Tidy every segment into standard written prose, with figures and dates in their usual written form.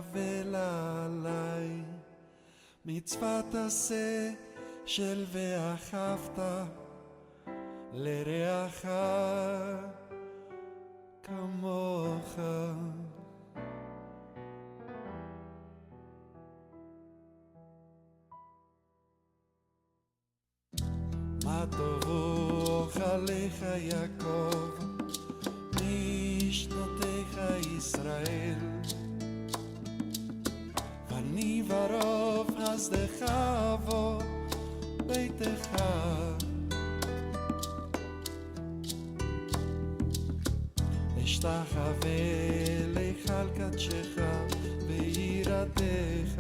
אבלה עליי מצוות עשה של ואהבת לרעך כמוך. מה טובו אוכליך יעקב משנותיך ישראל, ואני ברוב חסדך אבוא ביתך. אשתחווה לך על קדשך ויראתך,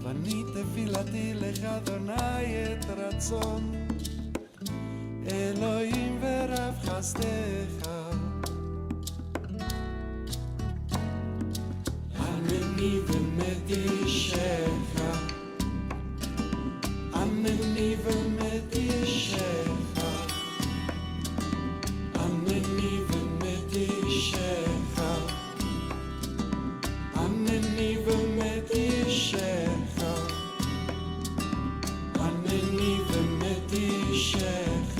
ואני תפילתי לך אדוני את רצון אלוהים ורב חסדך. ענני ומתישך, ענני ומתישך, ענני ומתישך, ענני ומתישך, ענני ומתישך,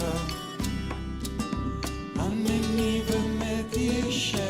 ענני ומתישך.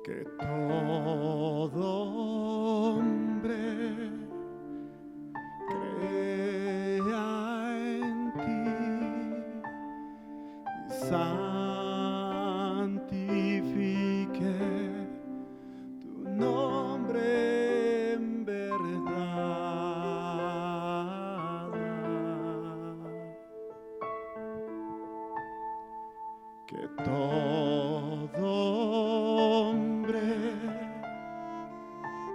Que todo hombre crea en ti y santifique tu nombre en verdad. Que todo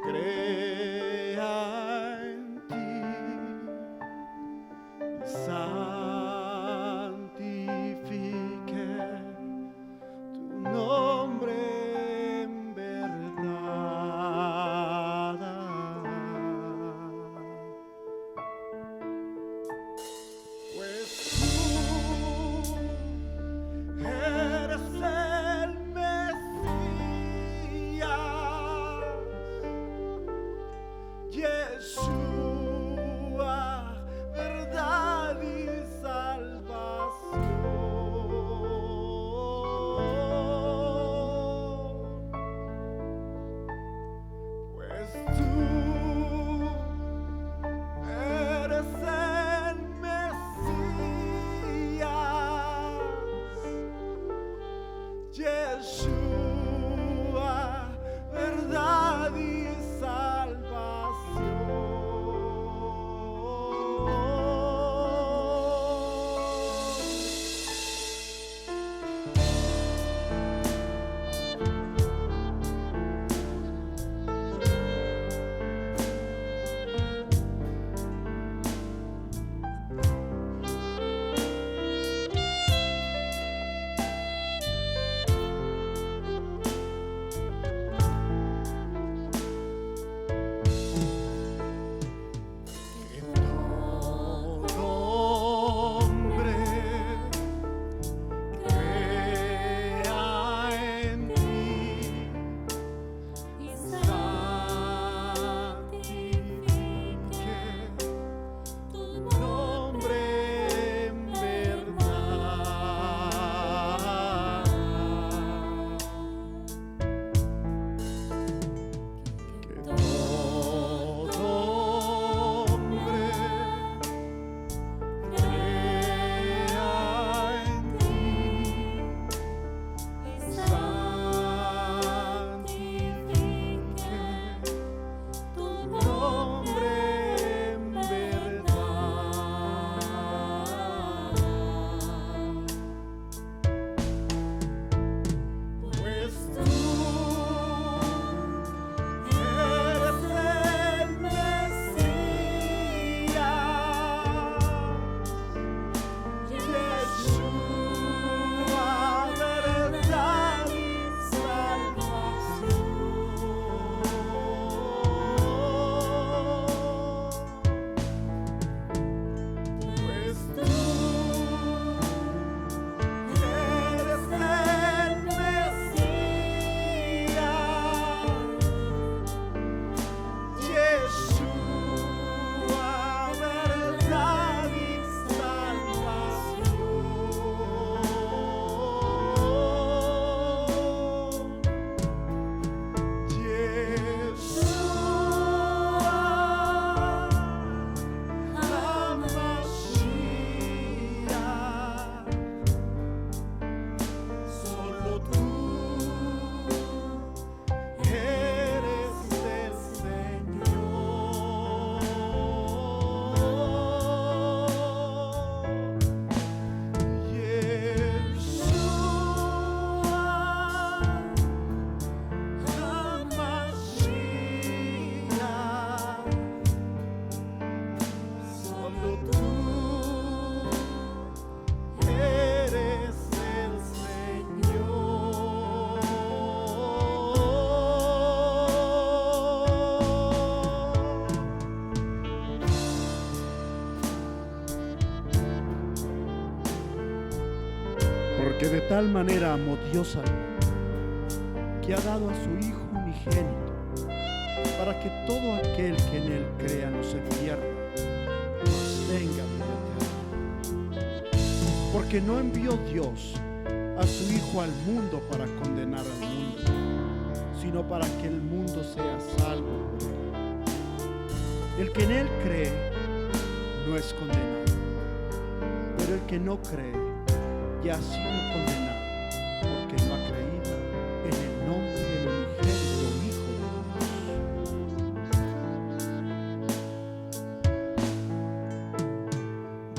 crea en ti y santifique tu nombre en verdad. Pues tú eres el Yeshua, verdad y salvación. Pues tú eres el Mesías, Yeshua, verdad y salvación. Porque de tal manera amó Dios al mundo, que ha dado a su Hijo unigénito, para que todo aquel que en Él crea no se pierda, mas tenga vida eterna. Porque no envió Dios a su Hijo al mundo para condenar al mundo, sino para que el mundo sea salvo por Él. El que en Él cree no es condenado, pero el que no cree ya ha sido condenado, porque no ha creído en el nombre del unigénito Hijo de Dios.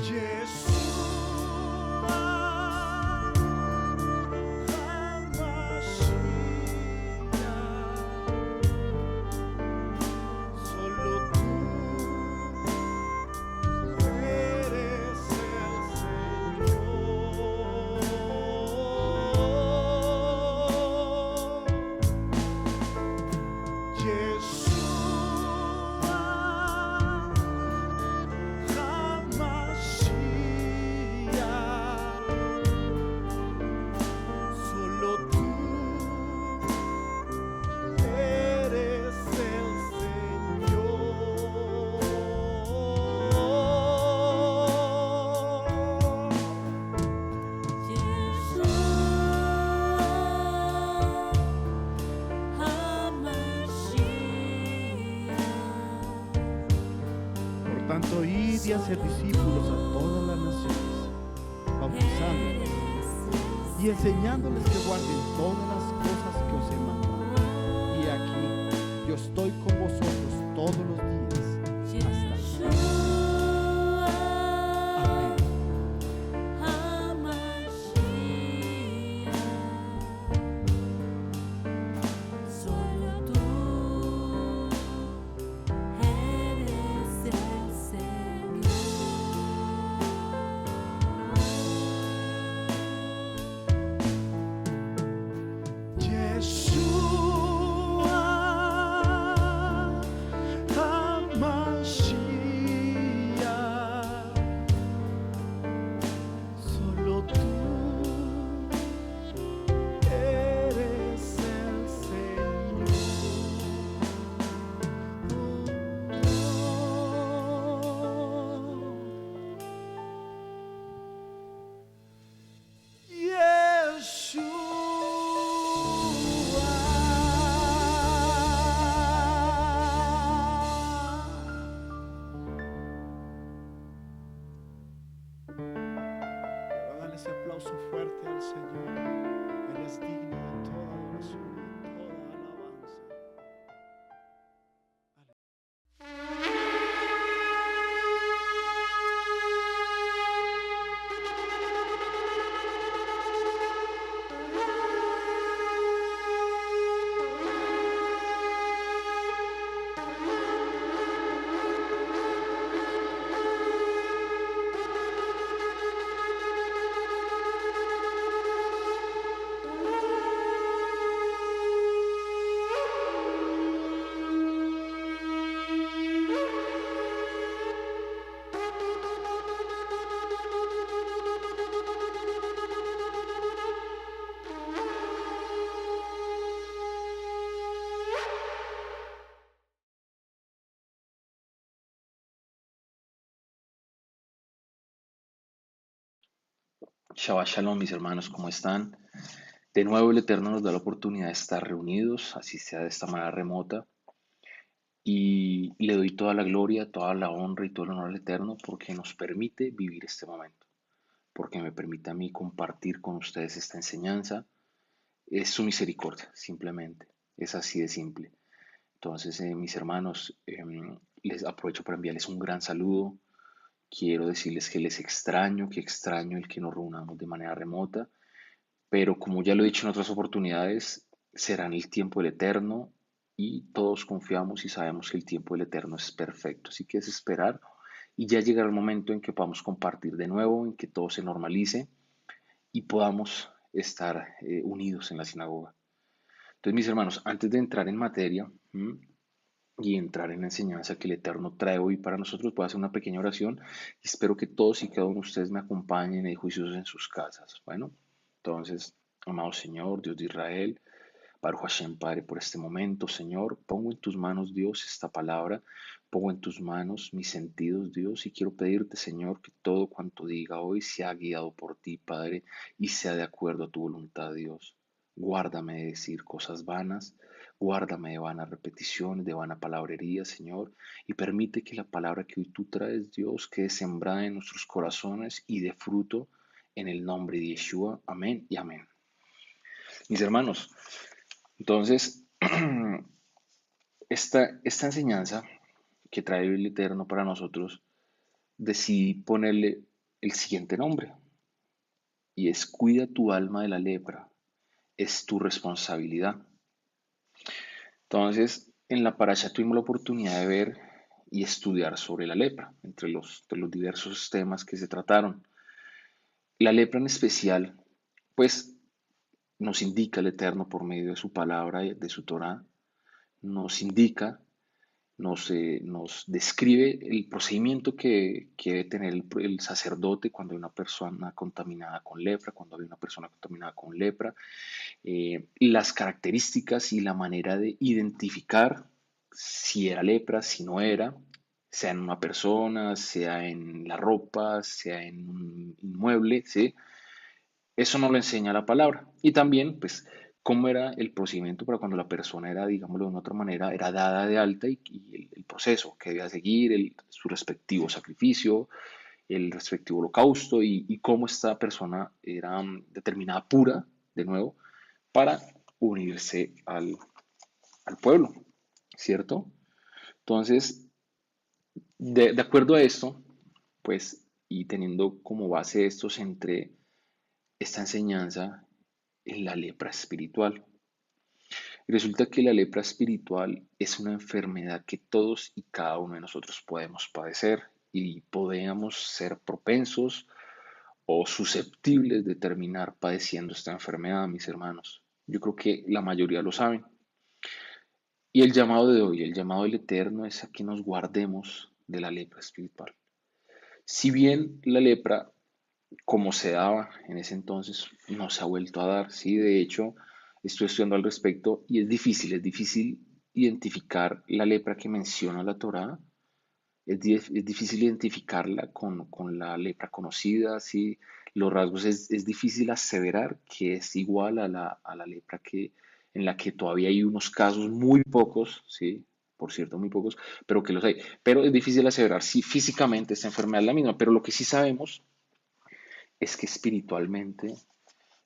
Yeshua HaMashiach, solo tú eres el Señor. Yeshua HaMashiach, solo tú eres el Por tanto, id y hacer discípulos a todas las naciones, bautizándolos y enseñándoles que guarden todas las cosas que os he mandado. Y aquí yo estoy con vosotros todos los días hasta el fin. Amén. Solo tú eres el Señor. Yeshua HaMashiach, solo tú eres el Señor. Dale ese aplauso fuerte al Señor. Él es digno de toda adoración y de toda alabanza. Shabbat Shalom, mis hermanos, ¿cómo están? De nuevo el Eterno nos da la oportunidad de estar reunidos, así sea de esta manera remota, y le doy toda la gloria, toda la honra y todo el honor al Eterno porque nos permite vivir este momento, porque me permite a mí compartir con ustedes esta enseñanza. Es su misericordia, simplemente, es así de simple. Entonces, mis hermanos, les aprovecho para enviarles un gran saludo. Quiero decirles que les extraño, que extraño el que nos reunamos de manera remota, pero como ya lo he dicho en otras oportunidades, será en el tiempo del Eterno y todos confiamos y sabemos que el tiempo del Eterno es perfecto. Así que es esperar y ya llegará el momento en que podamos compartir de nuevo, en que todo se normalice y podamos estar unidos en la sinagoga. Entonces, mis hermanos, antes de entrar en materia y entrar en la enseñanza que el Eterno trae hoy para nosotros, voy a hacer una pequeña oración y espero que todos y cada uno de ustedes me acompañen y juiciosos en sus casas. Bueno, Entonces, amado Señor, Dios de Israel, Baruch Hashem, Padre, por este momento, Señor, pongo en tus manos, Dios, esta palabra, pongo en tus manos mis sentidos, Dios, y quiero pedirte, Señor, que todo cuanto diga hoy sea guiado por ti, Padre, y sea de acuerdo a tu voluntad, Dios. Guárdame de decir cosas vanas, guárdame de vanas repeticiones, de vana palabrería, Señor, y permite que la palabra que hoy tú traes, Dios, quede sembrada en nuestros corazones y dé fruto en el nombre de Yeshua. Amén y amén. Mis hermanos, entonces, esta enseñanza que trae el Eterno para nosotros, decidí ponerle el siguiente nombre, y es cuida tu alma de la lepra, es tu responsabilidad. Entonces, en la parasha tuvimos la oportunidad de ver y estudiar sobre la lepra, de los diversos temas que se trataron. La lepra en especial, pues, nos indica el Eterno por medio de su palabra, de su Torah, nos indica, nos describe el procedimiento que debe tener el sacerdote cuando hay una persona contaminada con lepra, cuando hay una persona contaminada con lepra, las características y la manera de identificar si era lepra, si no era, sea en una persona, sea en la ropa, sea en un inmueble, ¿sí? Eso nos lo enseña la palabra. Y también, pues, cómo era el procedimiento para cuando la persona era, digámoslo de una otra manera, era dada de alta y el proceso que debía seguir, su respectivo sacrificio, el respectivo holocausto y cómo esta persona era determinada pura, de nuevo, para unirse al pueblo, ¿cierto? Entonces, de acuerdo a esto, pues, y teniendo como base esto, centré esta enseñanza en la lepra espiritual. Y resulta que la lepra espiritual es una enfermedad que todos y cada uno de nosotros podemos padecer y podemos ser propensos o susceptibles de terminar padeciendo esta enfermedad, mis hermanos. Yo creo que la mayoría lo saben. Y el llamado de hoy, el llamado del Eterno es a que nos guardemos de la lepra espiritual. Si bien la lepra, como se daba en ese entonces, no se ha vuelto a dar, ¿sí? De hecho, estoy estudiando al respecto y es difícil identificar la lepra que menciona la Torá, es difícil identificarla con la lepra conocida, ¿sí? Los rasgos es difícil aseverar que es igual a la lepra en la que todavía hay unos casos muy pocos, ¿sí? Por cierto, muy pocos, pero que los hay. Pero es difícil aseverar si físicamente esta enfermedad es la misma, pero lo que sí sabemos es que espiritualmente,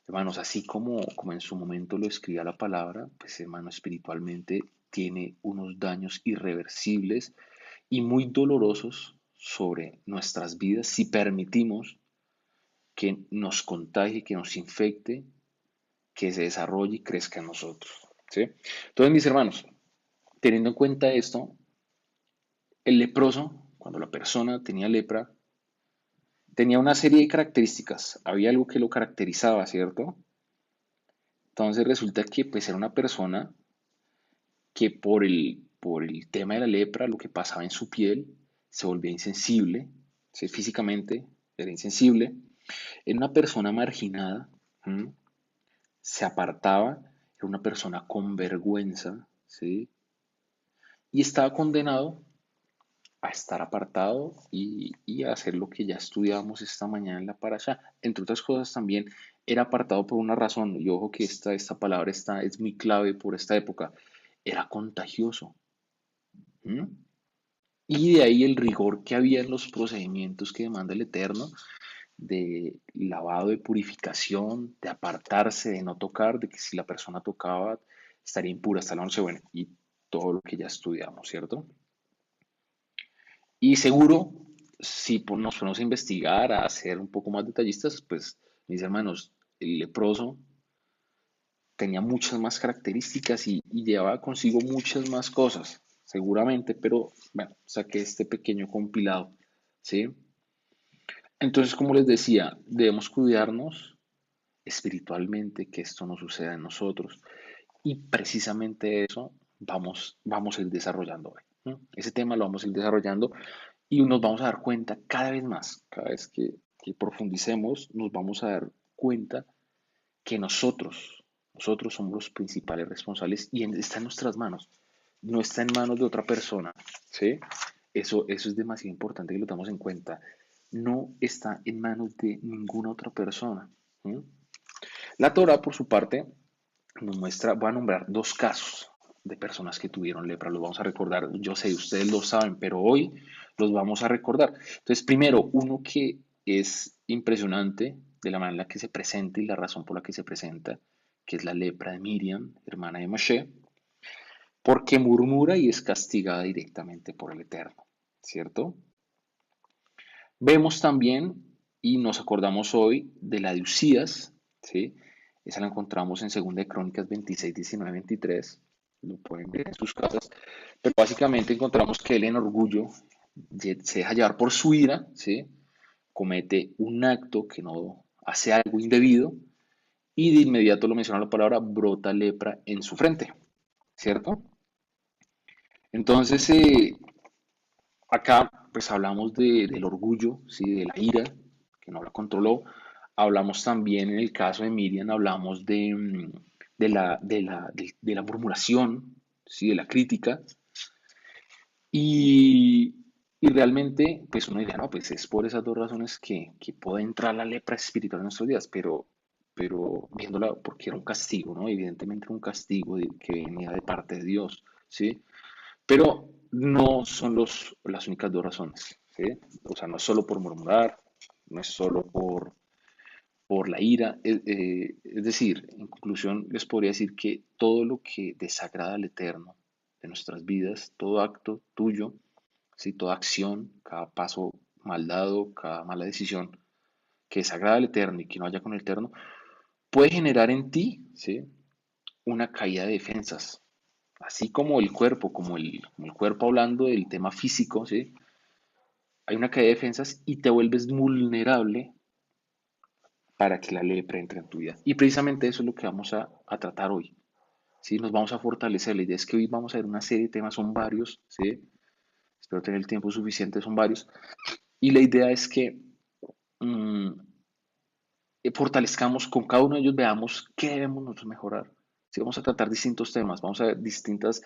hermanos, así como en su momento lo escribía la palabra, pues hermano, espiritualmente tiene unos daños irreversibles y muy dolorosos sobre nuestras vidas si permitimos que nos contagie, que nos infecte, que se desarrolle y crezca en nosotros, ¿sí? Entonces, mis hermanos, teniendo en cuenta esto, el leproso, cuando la persona tenía lepra, tenía una serie de características. Había algo que lo caracterizaba, ¿cierto? Entonces resulta que pues era una persona que por el tema de la lepra, lo que pasaba en su piel, se volvía insensible, ¿sí? Físicamente era insensible. Era una persona marginada, ¿m? Se apartaba, era una persona con vergüenza, ¿sí? Y estaba condenado a estar apartado y a hacer lo que ya estudiamos esta mañana en la parasha. Entre otras cosas también era apartado por una razón, y ojo que esta palabra es muy clave por esta época, era contagioso. ¿M? Y de ahí el rigor que había en los procedimientos que demanda el Eterno, de lavado, de purificación, de apartarse, de no tocar, de que si la persona tocaba estaría impura hasta la noche, bueno, y todo lo que ya estudiamos, ¿cierto? Y seguro, si nos ponemos a investigar, a ser un poco más detallistas, pues mis hermanos, el leproso tenía muchas más características y llevaba consigo muchas más cosas, seguramente, pero bueno, saqué este pequeño compilado, ¿sí? Entonces, como les decía, debemos cuidarnos espiritualmente, que esto no suceda en nosotros. Y precisamente eso vamos a ir desarrollando hoy, ¿no? Ese tema lo vamos a ir desarrollando y nos vamos a dar cuenta cada vez más, cada vez que profundicemos, nos vamos a dar cuenta que nosotros somos los principales responsables y está en nuestras manos, no está en manos de otra persona, ¿sí? Eso es demasiado importante que lo tengamos en cuenta. No está en manos de ninguna otra persona. ¿Sí? La Torah, por su parte, nos muestra, voy a nombrar dos casos de personas que tuvieron lepra, los vamos a recordar, yo sé, ustedes lo saben, pero hoy los vamos a recordar. Entonces, primero, uno que es impresionante de la manera en la que se presenta y la razón por la que se presenta, que es la lepra de Miriam, hermana de Moshe, porque murmura y es castigada directamente por el Eterno, ¿cierto? Vemos también y nos acordamos hoy de la de Usías, ¿sí? Esa la encontramos en 2 de Crónicas 26, 19, 23, lo pueden ver en sus casas, pero básicamente encontramos que él en orgullo se deja llevar por su ira, ¿sí? Comete un acto que no hace algo indebido y de inmediato lo menciona la palabra, brota lepra en su frente, ¿cierto? Entonces, acá pues hablamos del orgullo, ¿sí? De la ira, que no la controló. Hablamos también en el caso de Miriam, hablamos de la murmuración, ¿sí? De la crítica. Y, y realmente, pues uno diría, no, pues es por esas dos razones que puede entrar la lepra espiritual en nuestros días, pero viéndola porque era un castigo, ¿no? Evidentemente era un castigo que venía de parte de Dios, ¿sí? Pero no son las únicas dos razones, ¿sí? O sea, no es solo por murmurar, no es solo por la ira. Es decir, en conclusión, les podría decir que todo lo que desagrada al Eterno de nuestras vidas, todo acto tuyo, ¿sí? Toda acción, cada paso mal dado, cada mala decisión que desagrada al Eterno y que no haya con el Eterno, puede generar en ti, ¿sí? Una caída de defensas, así como el cuerpo, como el cuerpo hablando del tema físico, ¿sí? Hay una caída de defensas y te vuelves vulnerable para que la lepra entre en tu vida. Y precisamente eso es lo que vamos a tratar hoy, ¿sí? Nos vamos a fortalecer. La idea es que hoy vamos a ver una serie de temas, son varios, ¿sí? Espero tener el tiempo suficiente, son varios. Y la idea es que mmm, fortalezcamos con cada uno de ellos, veamos qué debemos nosotros mejorar. ¿Sí? Vamos a tratar distintos temas, vamos a ver distintas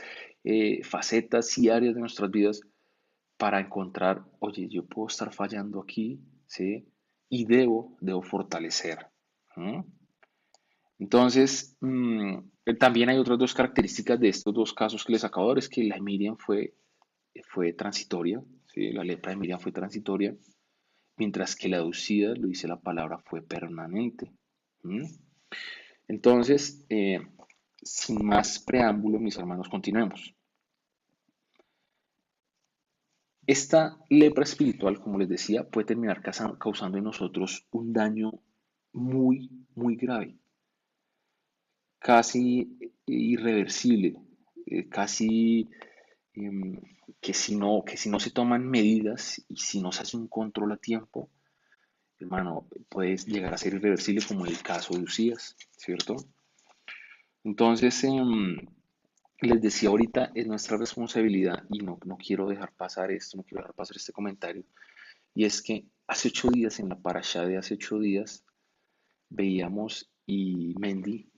facetas y áreas de nuestras vidas para encontrar, oye, yo puedo estar fallando aquí, ¿sí? Y debo fortalecer. ¿Mm? Entonces, también hay otras dos características de estos dos casos que les acabo de dar, es que la de Miriam fue transitoria, ¿sí? La lepra de Miriam fue transitoria, mientras que la de Usías, lo dice la palabra, fue permanente. ¿Mm? Entonces, sin más preámbulo, mis hermanos, continuemos. Esta lepra espiritual, como les decía, puede terminar causando en nosotros un daño muy, muy grave, casi irreversible, casi em, que si no se toman medidas y si no se hace un control a tiempo, hermano, puede llegar a ser irreversible como en el caso de Usías, ¿cierto? Entonces, les decía ahorita, es nuestra responsabilidad y no quiero dejar pasar esto, no quiero dejar pasar este comentario. Y es que hace 8 días, en la parashá de hace 8 días, veíamos y Mendy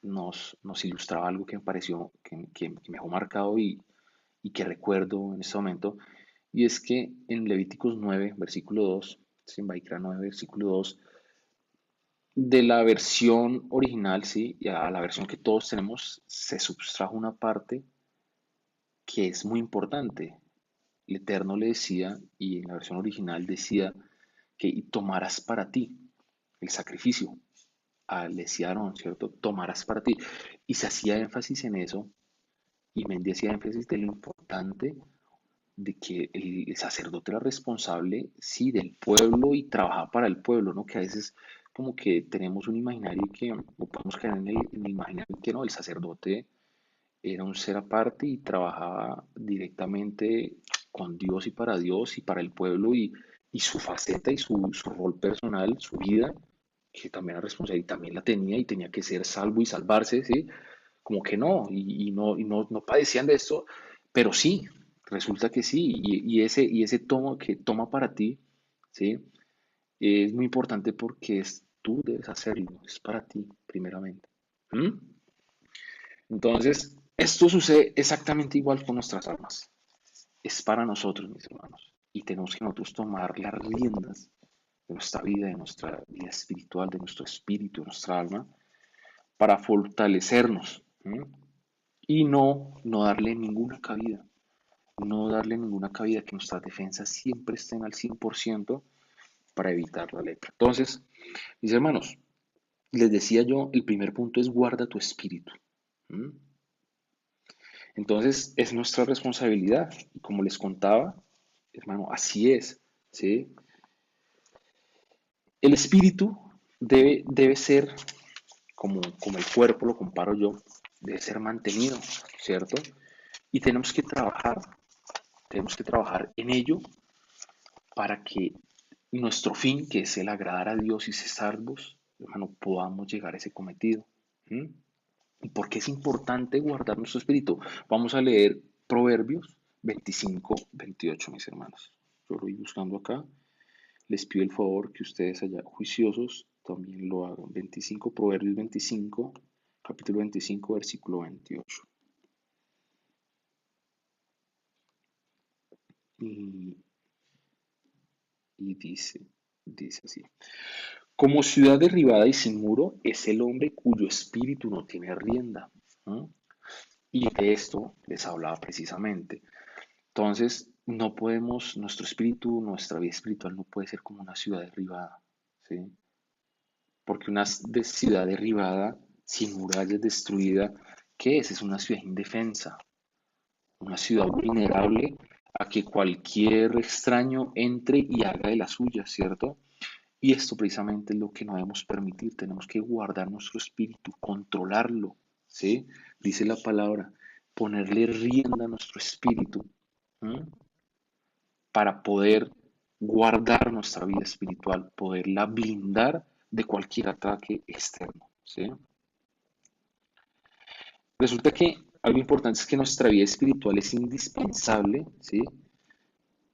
nos ilustraba algo que me pareció, que me dejó marcado y que recuerdo en este momento. Y es que en Levíticos 9, versículo 2, en Baikra 9, versículo 2, de la versión original, ¿sí? Y a la versión que todos tenemos, se subtrajo una parte que es muy importante. El Eterno le decía, y en la versión original decía, que y tomarás para ti el sacrificio. Le decía a Aarón, ¿cierto? Tomarás para ti. Y se hacía énfasis en eso, y Mendy hacía énfasis de lo importante de que el sacerdote era responsable, sí, del pueblo y trabajaba para el pueblo, ¿no? Que a veces como que tenemos un imaginario que, o podemos caer en el imaginario que no, el sacerdote era un ser aparte y trabajaba directamente con Dios y para el pueblo y su faceta y su rol personal, su vida, que también era responsable y también la tenía y tenía que ser salvo y salvarse, ¿sí? Como que no, y no padecían de esto, pero sí, resulta que sí, y ese tomo que toma para ti, ¿sí? Es muy importante porque tú debes hacerlo, es para ti, primeramente. ¿Mm? Entonces, esto sucede exactamente igual con nuestras almas. Es para nosotros, mis hermanos. Y tenemos que nosotros tomar las riendas de nuestra vida, de nuestra vida espiritual, de nuestro espíritu, de nuestra alma, para fortalecernos. ¿Mm? Y no darle ninguna cabida. No darle ninguna cabida, que nuestras defensas siempre estén al 100% para evitar la lepra. Entonces, mis hermanos, les decía yo, el primer punto es guarda tu espíritu. ¿Mm? Entonces, es nuestra responsabilidad. Y como les contaba, hermano, así es. ¿Sí? El espíritu debe ser, como el cuerpo, lo comparo yo, debe ser mantenido, ¿cierto? Y tenemos que trabajar en ello para que nuestro fin, que es el agradar a Dios y ser salvos, hermano, podamos llegar a ese cometido. ¿Mm? ¿Y por qué es importante guardar nuestro espíritu? Vamos a leer Proverbios 25-28, mis hermanos. Yo lo voy buscando acá. Les pido el favor que ustedes allá juiciosos también lo hagan. Proverbios 25, capítulo 25, versículo 28. Y, y dice así. Como ciudad derribada y sin muro es el hombre cuyo espíritu no tiene rienda. ¿No? Y de esto les hablaba precisamente. Entonces, no podemos, nuestro espíritu, nuestra vida espiritual no puede ser como una ciudad derribada, ¿sí? Porque una ciudad derribada, sin murallas, destruida, ¿qué es? Es una ciudad indefensa, una ciudad vulnerable a que cualquier extraño entre y haga de la suya, ¿cierto? Y esto precisamente es lo que no debemos permitir. Tenemos que guardar nuestro espíritu, controlarlo, ¿sí? Dice la palabra, ponerle rienda a nuestro espíritu, ¿m? Para poder guardar nuestra vida espiritual, poderla blindar de cualquier ataque externo, ¿sí? Resulta que algo importante es que nuestra vida espiritual es indispensable, ¿sí?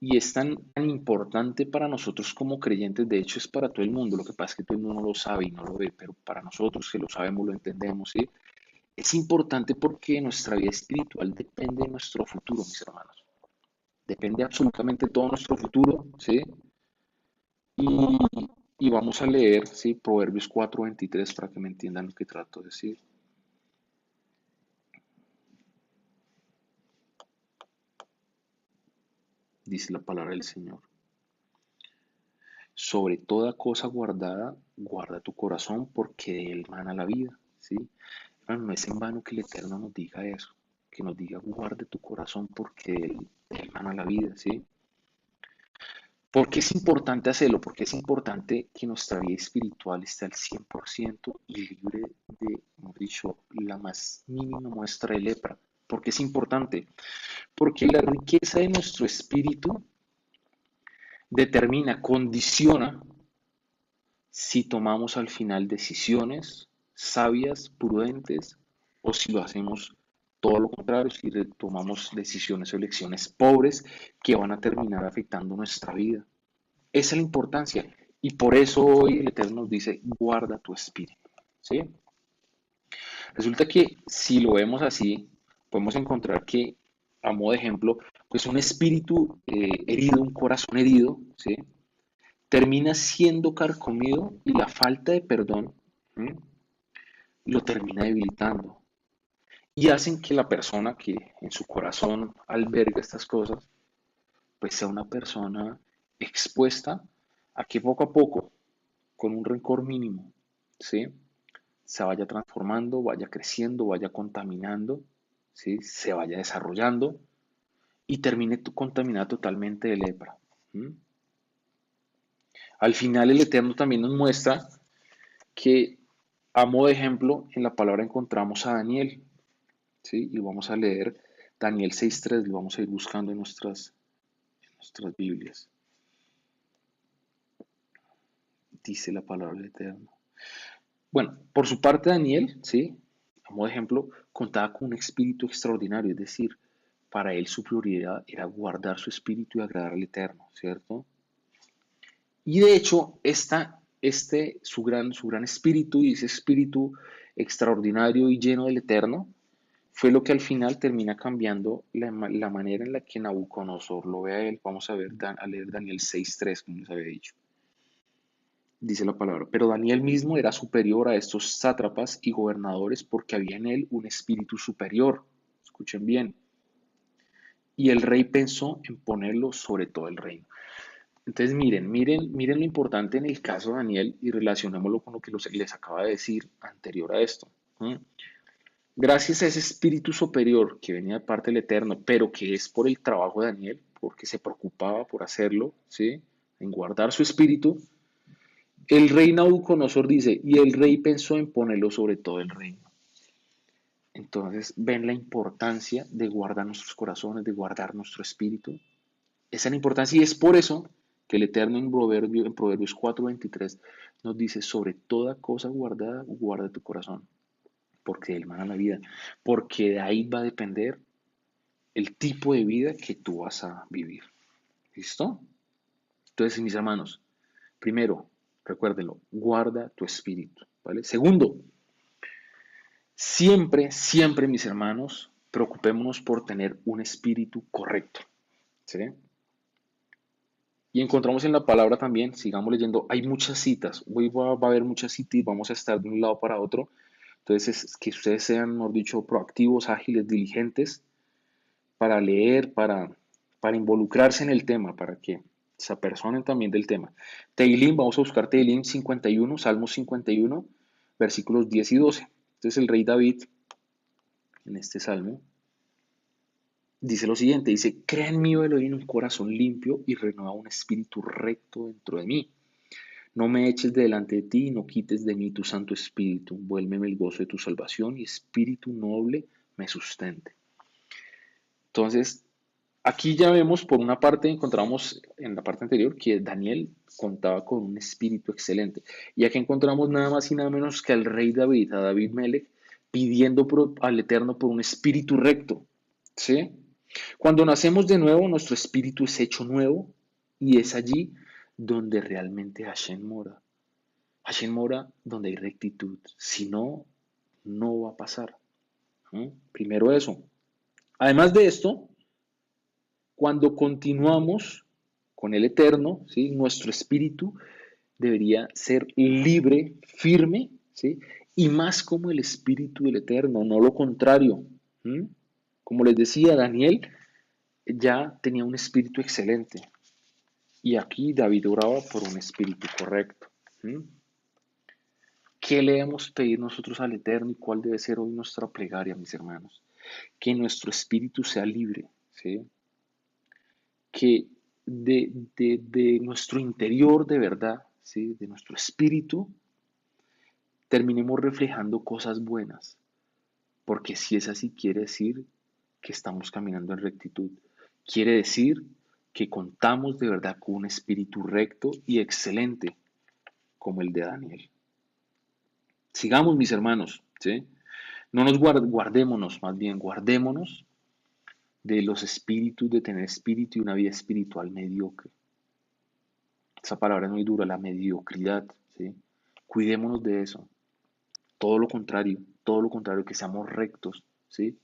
Y es tan importante para nosotros como creyentes, de hecho es para todo el mundo, lo que pasa es que todo el mundo no lo sabe y no lo ve, pero para nosotros que lo sabemos, lo entendemos, ¿sí? Es importante porque nuestra vida espiritual depende de nuestro futuro, mis hermanos. Depende absolutamente de todo nuestro futuro, ¿sí? Y, y vamos a leer, ¿sí? Proverbios 4:23 para que me entiendan lo que trato de decir. Dice la palabra del Señor. Sobre toda cosa guardada, guarda tu corazón porque de él mana la vida, ¿sí? Hermano, no es en vano que el Eterno nos diga eso, que nos diga guarde tu corazón porque de él mana la vida, ¿sí? ¿Por qué es importante hacerlo? Porque es importante que nuestra vida espiritual esté al 100% y libre de, hemos dicho, la más mínima muestra de lepra. ¿Por qué es importante? Porque la riqueza de nuestro espíritu determina, condiciona si tomamos al final decisiones sabias, prudentes, o si lo hacemos todo lo contrario, si tomamos decisiones o elecciones pobres que van a terminar afectando nuestra vida. Esa es la importancia. Y por eso hoy el Eterno nos dice, guarda tu espíritu. ¿Sí? Resulta que si lo vemos así, podemos encontrar que, a modo de ejemplo, pues un espíritu herido, un corazón herido, ¿sí? Termina siendo carcomido y la falta de perdón, ¿sí? Lo termina debilitando. Y hacen que la persona que en su corazón alberga estas cosas, pues sea una persona expuesta a que poco a poco, con un rencor mínimo, ¿sí? Se vaya transformando, vaya creciendo, vaya contaminando, ¿sí? Se vaya desarrollando y termine contaminada totalmente de lepra. ¿Mm? Al final el Eterno también nos muestra que, a modo de ejemplo, en la palabra encontramos a Daniel, ¿sí? Y vamos a leer Daniel 6:3, lo vamos a ir buscando en nuestras Biblias. Dice la palabra del Eterno. Bueno, por su parte Daniel, ¿sí? A modo de ejemplo, contaba con un espíritu extraordinario, es decir, para él su prioridad era guardar su espíritu y agradar al Eterno, ¿cierto? Y de hecho, esta su gran espíritu y ese espíritu extraordinario y lleno del Eterno fue lo que al final termina cambiando la manera en la que Nabucodonosor lo ve a él. Vamos a leer Daniel 6:3, como les había dicho. Dice la palabra, pero Daniel mismo era superior a estos sátrapas y gobernadores porque había en él un espíritu superior. Escuchen bien. Y el rey pensó en ponerlo sobre todo el reino. Entonces miren lo importante en el caso de Daniel y relacionémoslo con lo que les acaba de decir anterior a esto. ¿Mm? Gracias a ese espíritu superior que venía de parte del Eterno, pero que es por el trabajo de Daniel, porque se preocupaba por hacerlo, ¿sí? En guardar su espíritu, el rey Nabucodonosor dice, y el rey pensó en ponerlo sobre todo el reino. Entonces, ven la importancia de guardar nuestros corazones, de guardar nuestro espíritu. Esa es la importancia y es por eso que el Eterno en Proverbios 4:23 nos dice, sobre toda cosa guardada, guarda tu corazón, porque de él mana la vida, porque de ahí va a depender el tipo de vida que tú vas a vivir. ¿Listo? Entonces, mis hermanos, primero, recuérdenlo, guarda tu espíritu, ¿vale? Segundo, siempre, mis hermanos, preocupémonos por tener un espíritu correcto, ¿sí? Y encontramos en la palabra también, sigamos leyendo, hay muchas citas, hoy va a haber muchas citas y vamos a estar de un lado para otro. Entonces, es que ustedes sean, mejor dicho, proactivos, ágiles, diligentes para leer, para involucrarse en el tema, para que se apersonen también del tema. Teilim, vamos a buscar Teilim 51, Salmos 51, versículos 10 y 12. Entonces el rey David, en este salmo, dice lo siguiente, dice, crea en mí, oh Elohim, un corazón limpio y renueva un espíritu recto dentro de mí. No me eches de delante de ti y no quites de mí tu santo espíritu. Vuélveme el gozo de tu salvación y espíritu noble me sustente. Entonces, aquí ya vemos, por una parte, encontramos en la parte anterior que Daniel contaba con un espíritu excelente. Y aquí encontramos nada más y nada menos que al rey David, a David Melech, pidiendo al Eterno por un espíritu recto. ¿Sí? Cuando nacemos de nuevo, nuestro espíritu es hecho nuevo y es allí donde realmente Hashem mora. Hashem mora donde hay rectitud. Si no, no va a pasar. Primero eso. Además de esto, cuando continuamos con el Eterno, ¿sí? Nuestro espíritu debería ser libre, firme, ¿sí? Y más como el espíritu del Eterno, no lo contrario. Como les decía, Daniel ya tenía un espíritu excelente. Y aquí David oraba por un espíritu correcto. ¿Qué le debemos pedir nosotros al Eterno y cuál debe ser hoy nuestra plegaria, mis hermanos? Que nuestro espíritu sea libre, ¿sí? Que de nuestro interior de verdad, ¿sí? De nuestro espíritu, terminemos reflejando cosas buenas. Porque si es así, quiere decir que estamos caminando en rectitud. Quiere decir que contamos de verdad con un espíritu recto y excelente como el de Daniel. Sigamos, mis hermanos, ¿sí? No nos guardémonos, más bien guardémonos de los espíritus, de tener espíritu y una vida espiritual mediocre. Esa palabra es muy dura, la mediocridad, ¿sí? Cuidémonos de eso. Todo lo contrario, que seamos rectos, ¿sí?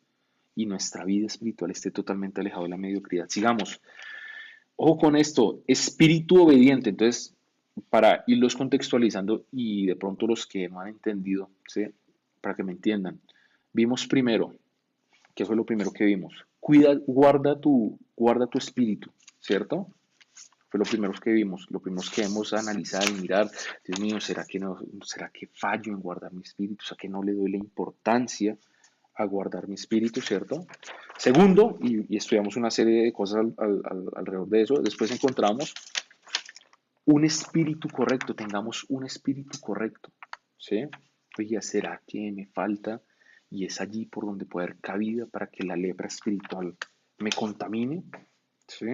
Y nuestra vida espiritual esté totalmente alejada de la mediocridad. Sigamos. Ojo con esto, espíritu obediente. Entonces, para irlos contextualizando y de pronto los que no han entendido, ¿sí? Para que me entiendan. Vimos primero, ¿qué fue lo primero que vimos? Guarda tu espíritu, ¿cierto? Fue lo primero que vimos, lo primero que debemos analizar y mirar. Dios mío, ¿será que fallo en guardar mi espíritu? O sea, que no le doy la importancia a guardar mi espíritu, ¿cierto? Segundo, y estudiamos una serie de cosas alrededor de eso, después encontramos un espíritu correcto, tengamos un espíritu correcto, ¿sí? Oye, ¿será que me falta? Y es allí por donde puede haber cabida para que la lepra espiritual me contamine, ¿sí?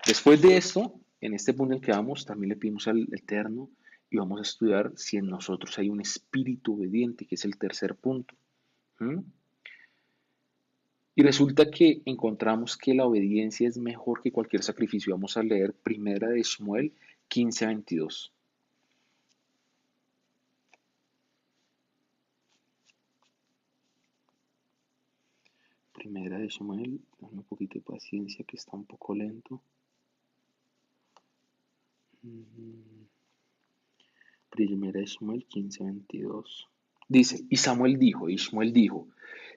Después de esto, en este punto en que vamos, también le pedimos al Eterno y vamos a estudiar si en nosotros hay un espíritu obediente, que es el tercer punto. Y resulta que encontramos que la obediencia es mejor que cualquier sacrificio. Vamos a leer Primera de Shmuel 15:22. Primera de Samuel, dame un poquito de paciencia que está un poco lento. Mm, Primera de Samuel 15:22. Dice, y Shmuel dijo,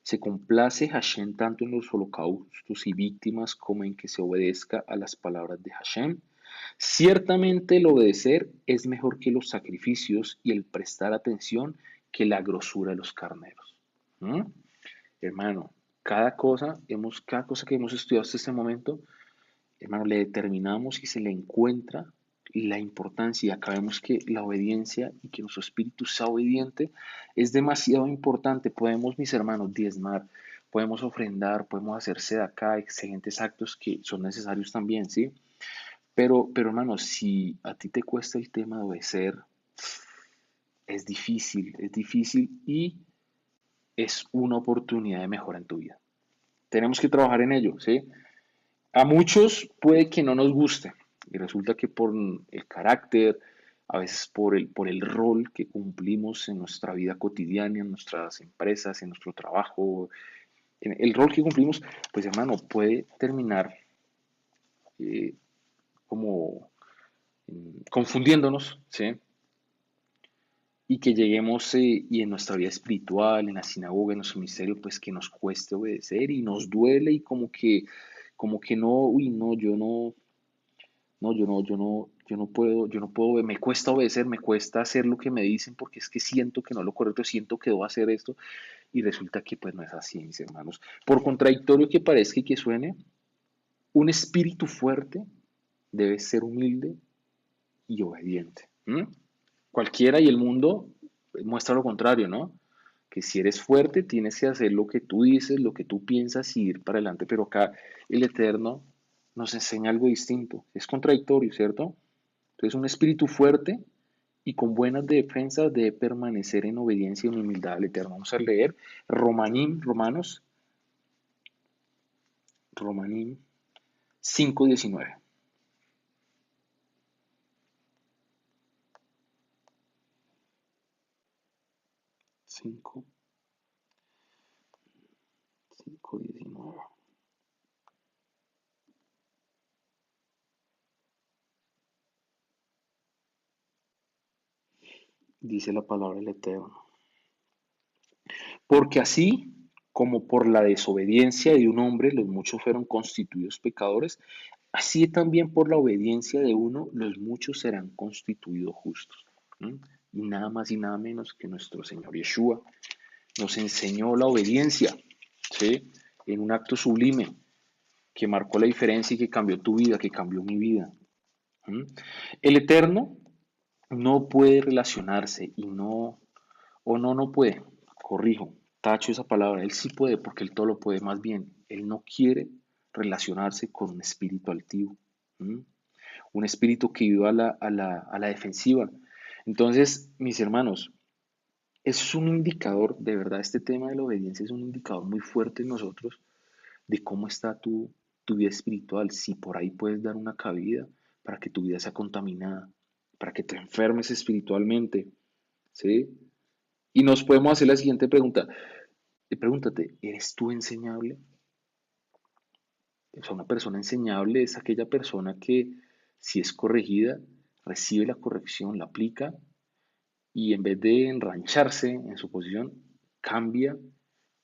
se complace Hashem tanto en los holocaustos y víctimas como en que se obedezca a las palabras de Hashem. Ciertamente el obedecer es mejor que los sacrificios y el prestar atención que la grosura de los carneros. ¿Mm? Hermano, cada cosa que hemos estudiado hasta este momento, hermano, le determinamos y se le encuentra la importancia. Acá vemos que la obediencia y que nuestro espíritu sea obediente es demasiado importante. Podemos, mis hermanos, diezmar, podemos ofrendar, podemos hacerse de acá excelentes actos que son necesarios también, ¿sí? Pero hermano, si a ti te cuesta el tema de obedecer, es difícil y es una oportunidad de mejora en tu vida. Tenemos que trabajar en ello, ¿sí? A muchos puede que no nos guste y resulta que por el carácter, a veces por el rol que cumplimos en nuestra vida cotidiana, en nuestras empresas, en nuestro trabajo, en el rol que cumplimos, pues hermano, puede terminar eh, como confundiéndonos, ¿sí? Y que lleguemos y en nuestra vida espiritual, en la sinagoga, en nuestro ministerio, pues que nos cueste obedecer y nos duele y como que no, uy, no, yo no, no, yo no puedo, me cuesta obedecer, me cuesta hacer lo que me dicen porque es que siento que no es lo correcto, siento que debo hacer esto y resulta que pues no es así, mis hermanos. Por contradictorio que parezca y que suene, un espíritu fuerte debe ser humilde y obediente. ¿Mm? Cualquiera y el mundo muestra lo contrario, ¿no? Que si eres fuerte tienes que hacer lo que tú dices, lo que tú piensas y ir para adelante, pero acá el Eterno nos enseña algo distinto. Es contradictorio, ¿cierto? Entonces un espíritu fuerte y con buenas defensas debe permanecer en obediencia y en humildad al Eterno. Vamos a leer Romanim 5:19. 5:19. Dice la palabra del Eterno. Porque así como por la desobediencia de un hombre los muchos fueron constituidos pecadores, así también por la obediencia de uno los muchos serán constituidos justos. ¿Mm? Y nada más y nada menos que nuestro Señor Yeshua nos enseñó la obediencia, ¿sí? En un acto sublime que marcó la diferencia y que cambió tu vida, que cambió mi vida. ¿Mm? El Eterno no puede relacionarse y no puede, corrijo, tacho esa palabra, él sí puede porque él todo lo puede, más bien, él no quiere relacionarse con un espíritu altivo, ¿m? Un espíritu que vive a la defensiva. Entonces, mis hermanos, es un indicador, de verdad, este tema de la obediencia es un indicador muy fuerte en nosotros de cómo está tu vida espiritual, si por ahí puedes dar una cabida para que tu vida sea contaminada, para que te enfermes espiritualmente, ¿sí? Y nos podemos hacer la siguiente pregunta. Pregúntate, ¿eres tú enseñable? O sea, una persona enseñable es aquella persona que, si es corregida, recibe la corrección, la aplica y en vez de enrancharse en su posición, cambia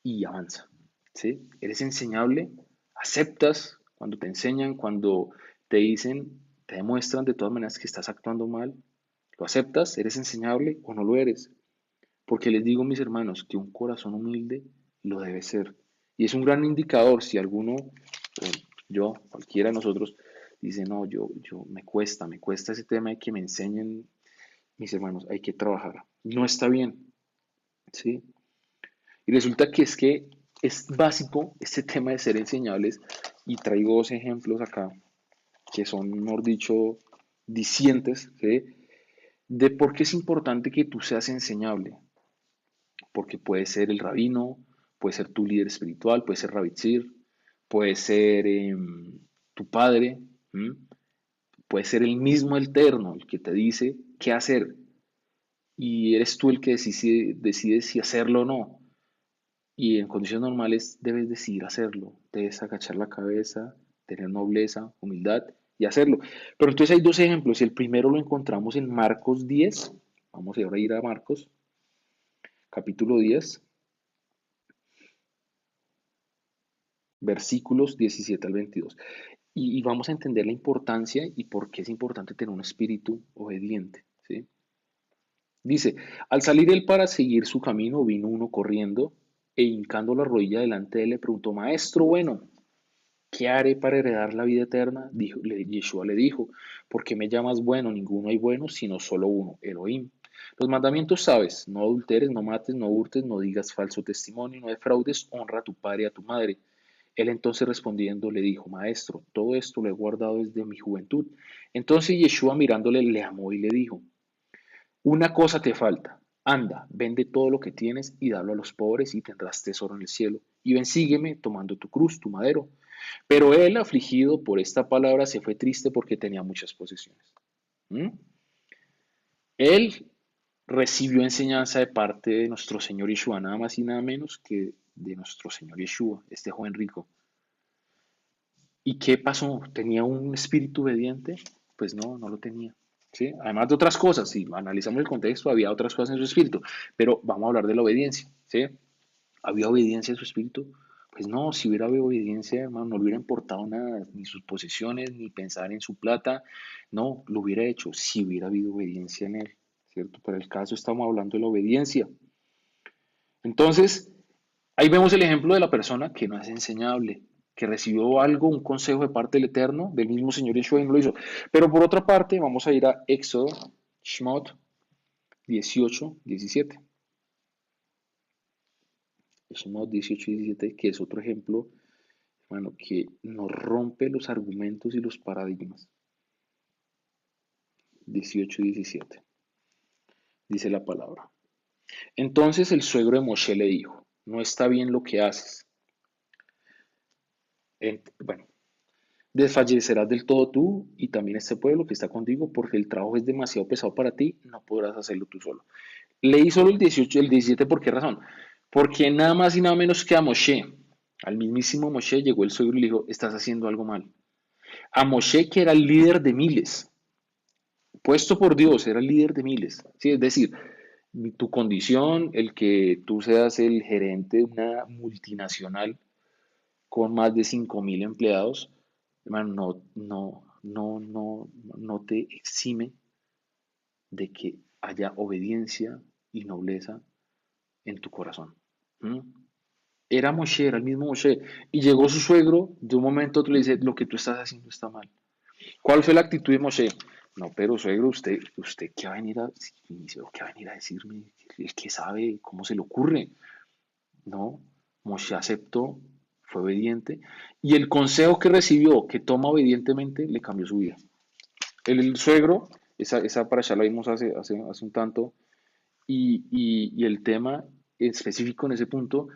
y avanza. ¿Sí? ¿Eres enseñable? ¿Aceptas cuando te enseñan, cuando te dicen, te demuestran de todas maneras que estás actuando mal? ¿Lo aceptas? ¿Eres enseñable o no lo eres? Porque les digo, mis hermanos, que un corazón humilde lo debe ser. Y es un gran indicador si alguno, yo, cualquiera de nosotros, dice, no, me cuesta ese tema de que me enseñen, mis hermanos, hay que trabajar. No está bien, ¿sí? Y resulta que es básico este tema de ser enseñables y traigo dos ejemplos acá que son, mejor dicho, dicientes, ¿sí? De por qué es importante que tú seas enseñable. Porque puede ser el rabino, puede ser tu líder espiritual, puede ser Rabitzir, puede ser tu padre, ¿m? Puede ser el mismo Eterno, el que te dice qué hacer y eres tú el que decide si hacerlo o no. y en condiciones normales debes decidir hacerlo, debes agachar la cabeza, tener nobleza, humildad y hacerlo. Pero entonces hay dos ejemplos, y el primero lo encontramos en Marcos 10, vamos ahora a ir a Marcos, capítulo 10, versículos 17 al 22. Y vamos a entender la importancia y por qué es importante tener un espíritu obediente, ¿sí? Dice, al salir él para seguir su camino, vino uno corriendo e hincando la rodilla delante de él le preguntó, Maestro bueno, ¿qué haré para heredar la vida eterna? Yeshua le dijo, ¿por qué me llamas bueno? Ninguno hay bueno, sino solo uno, Elohim. Los mandamientos sabes, no adulteres, no mates, no hurtes, no digas falso testimonio, no defraudes, honra a tu padre y a tu madre. Él entonces respondiendo le dijo, Maestro, todo esto lo he guardado desde mi juventud. Entonces Yeshua mirándole le amó y le dijo, una cosa te falta. Anda, vende todo lo que tienes y dalo a los pobres y tendrás tesoro en el cielo. Y ven, sígueme tomando tu cruz, tu madero. Pero él, afligido por esta palabra, se fue triste porque tenía muchas posesiones. ¿Mm? Él recibió enseñanza de parte de nuestro Señor Yeshua, nada más y nada menos que de nuestro Señor Yeshua, este joven rico. ¿Y qué pasó? ¿Tenía un espíritu obediente? Pues no, no lo tenía. ¿Sí? Además de otras cosas, si analizamos el contexto, había otras cosas en su espíritu, pero vamos a hablar de la obediencia. ¿Sí? ¿Había obediencia en su espíritu? Pues no, si hubiera habido obediencia, hermano, no le hubiera importado nada, ni sus posesiones, ni pensar en su plata, no, lo hubiera hecho si hubiera habido obediencia en él, ¿cierto? Pero el caso estamos hablando de la obediencia. Entonces, ahí vemos el ejemplo de la persona que no es enseñable, que recibió algo, un consejo de parte del Eterno, del mismo Señor Yeshua y no lo hizo. Pero por otra parte, vamos a ir a Éxodo, Shmot 18, 17. Shmot 18 y 17, que es otro ejemplo, hermano, que nos rompe los argumentos y los paradigmas. 18 y 17. Dice la palabra. Entonces el suegro de Moshe le dijo, no está bien lo que haces. Bueno, desfallecerás del todo tú y también este pueblo que está contigo porque el trabajo es demasiado pesado para ti, no podrás hacerlo tú solo. Leí solo el 18, el 17, ¿por qué razón? Porque nada más y nada menos que a Moshe, al mismísimo Moshe, llegó el suegro y le dijo, estás haciendo algo mal. A Moshe, que era el líder de miles, puesto por Dios, era el líder de miles. ¿Sí? Es decir, tu condición, el que tú seas el gerente de una multinacional con más de 5.000 empleados, hermano, no te exime de que haya obediencia y nobleza en tu corazón. ¿Mm? Era Moshe, era el mismo Moshe. Y llegó su suegro, de un momento a otro le dice, lo que tú estás haciendo está mal. ¿Cuál fue la actitud de Moshe? No, pero suegro, usted ¿qué va a venir a decirme? El que sabe cómo se le ocurre. No, Moshe aceptó, fue obediente, y el consejo que recibió, que toma obedientemente, le cambió su vida. El suegro, esa para allá la vimos hace un tanto, y el tema específico en ese punto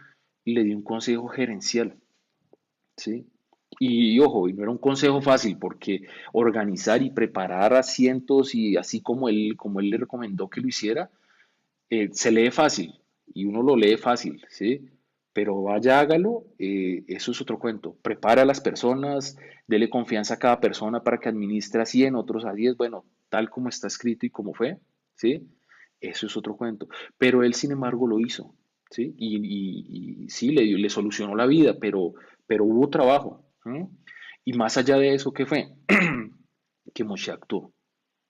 le dio un consejo gerencial, ¿sí? Y ojo, y no era un consejo fácil porque organizar y preparar asientos y así como él le recomendó que lo hiciera, se lee fácil y uno lo lee fácil, ¿sí? Pero vaya, hágalo, eso es otro cuento. Prepare a las personas, dele confianza a cada persona para que administre a 100, otros a 10, bueno, tal como está escrito y como fue, ¿sí? Eso es otro cuento. Pero él, sin embargo, lo hizo, ¿sí? Y sí, le solucionó la vida, pero hubo trabajo. ¿Sí? Y más allá de eso, ¿qué fue? Que Moshe actuó.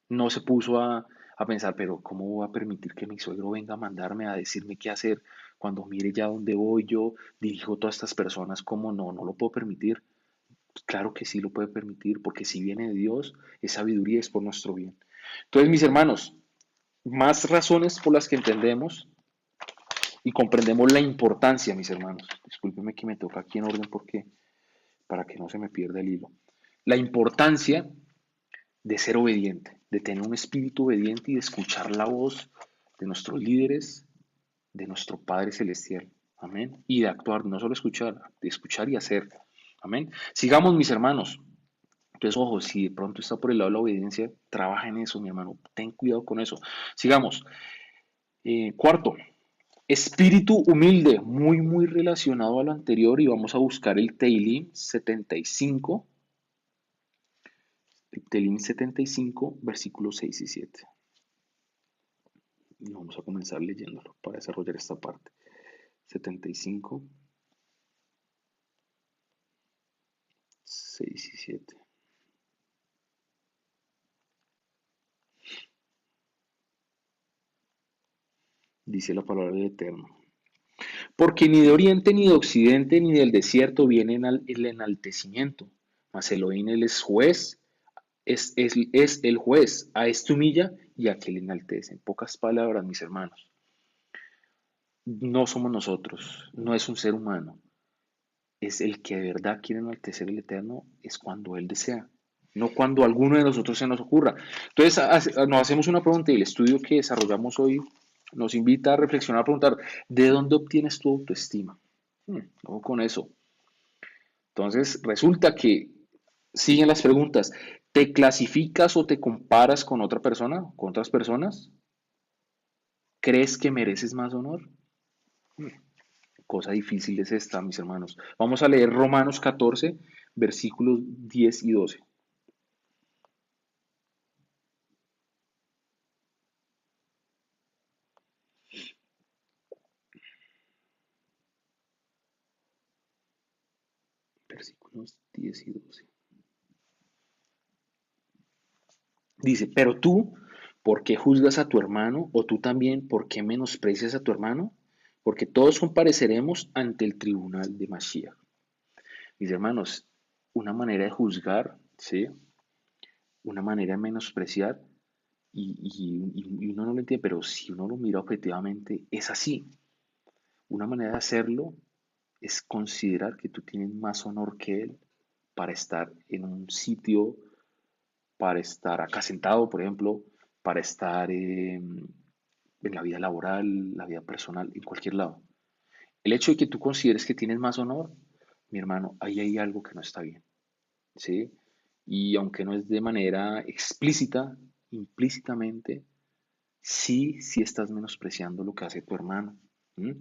No se puso a pensar, pero ¿cómo voy a permitir que mi suegro venga a mandarme a decirme qué hacer cuando mire ya dónde voy yo, dirijo a todas estas personas? ¿Cómo no? No lo puedo permitir. Pues claro que sí lo puede permitir, porque si viene de Dios, es sabiduría, es por nuestro bien. Entonces, mis hermanos, más razones por las que entendemos y comprendemos la importancia, mis hermanos. Discúlpenme que me toca aquí en orden porque para que no se me pierda el hilo. La importancia de ser obediente, de tener un espíritu obediente y de escuchar la voz de nuestros líderes, de nuestro Padre Celestial. Amén. Y de actuar, no solo escuchar, de escuchar y hacer. Amén. Sigamos, mis hermanos. Entonces, ojo, si de pronto está por el lado de la obediencia, trabaja en eso, mi hermano. Ten cuidado con eso. Sigamos. Cuarto, Espíritu humilde, muy, muy relacionado a lo anterior y vamos a buscar el Teilim 75, el Teilim 75, versículos 6 y 7. Y vamos a comenzar leyéndolo para desarrollar esta parte. 75, 6 y 7. Dice la palabra del Eterno. Porque ni de oriente, ni de occidente, ni del desierto viene el enaltecimiento, mas Elohim él es juez, es el juez, a este humilla y a aquel enaltece. En pocas palabras, mis hermanos, no somos nosotros, no es un ser humano, es el que de verdad quiere enaltecer el Eterno, es cuando Él desea, no cuando alguno de nosotros se nos ocurra. Entonces, nos hacemos una pregunta y el estudio que desarrollamos hoy nos invita a reflexionar, a preguntar, ¿de dónde obtienes tu autoestima? Ojo con eso. Entonces, resulta que siguen las preguntas. ¿Te clasificas o te comparas con otra persona, con otras personas? ¿Crees que mereces más honor? Cosa difícil es esta, mis hermanos. Vamos a leer Romanos 14, versículos 10 y 12. Versículos 10 y 12. Dice, pero tú, ¿por qué juzgas a tu hermano? ¿O tú también, por qué menosprecias a tu hermano? Porque todos compareceremos ante el tribunal de Mashiach. Mis hermanos, una manera de juzgar, ¿sí? Una manera de menospreciar, y uno no lo entiende, pero si uno lo mira objetivamente, es así. Una manera de hacerlo es considerar que tú tienes más honor que él para estar en un sitio, para estar acá sentado, por ejemplo, para estar en la vida laboral, la vida personal, en cualquier lado. El hecho de que tú consideres que tienes más honor, mi hermano, ahí hay algo que no está bien, ¿sí? Y aunque no es de manera explícita, implícitamente, sí estás menospreciando lo que hace tu hermano. ¿Mm?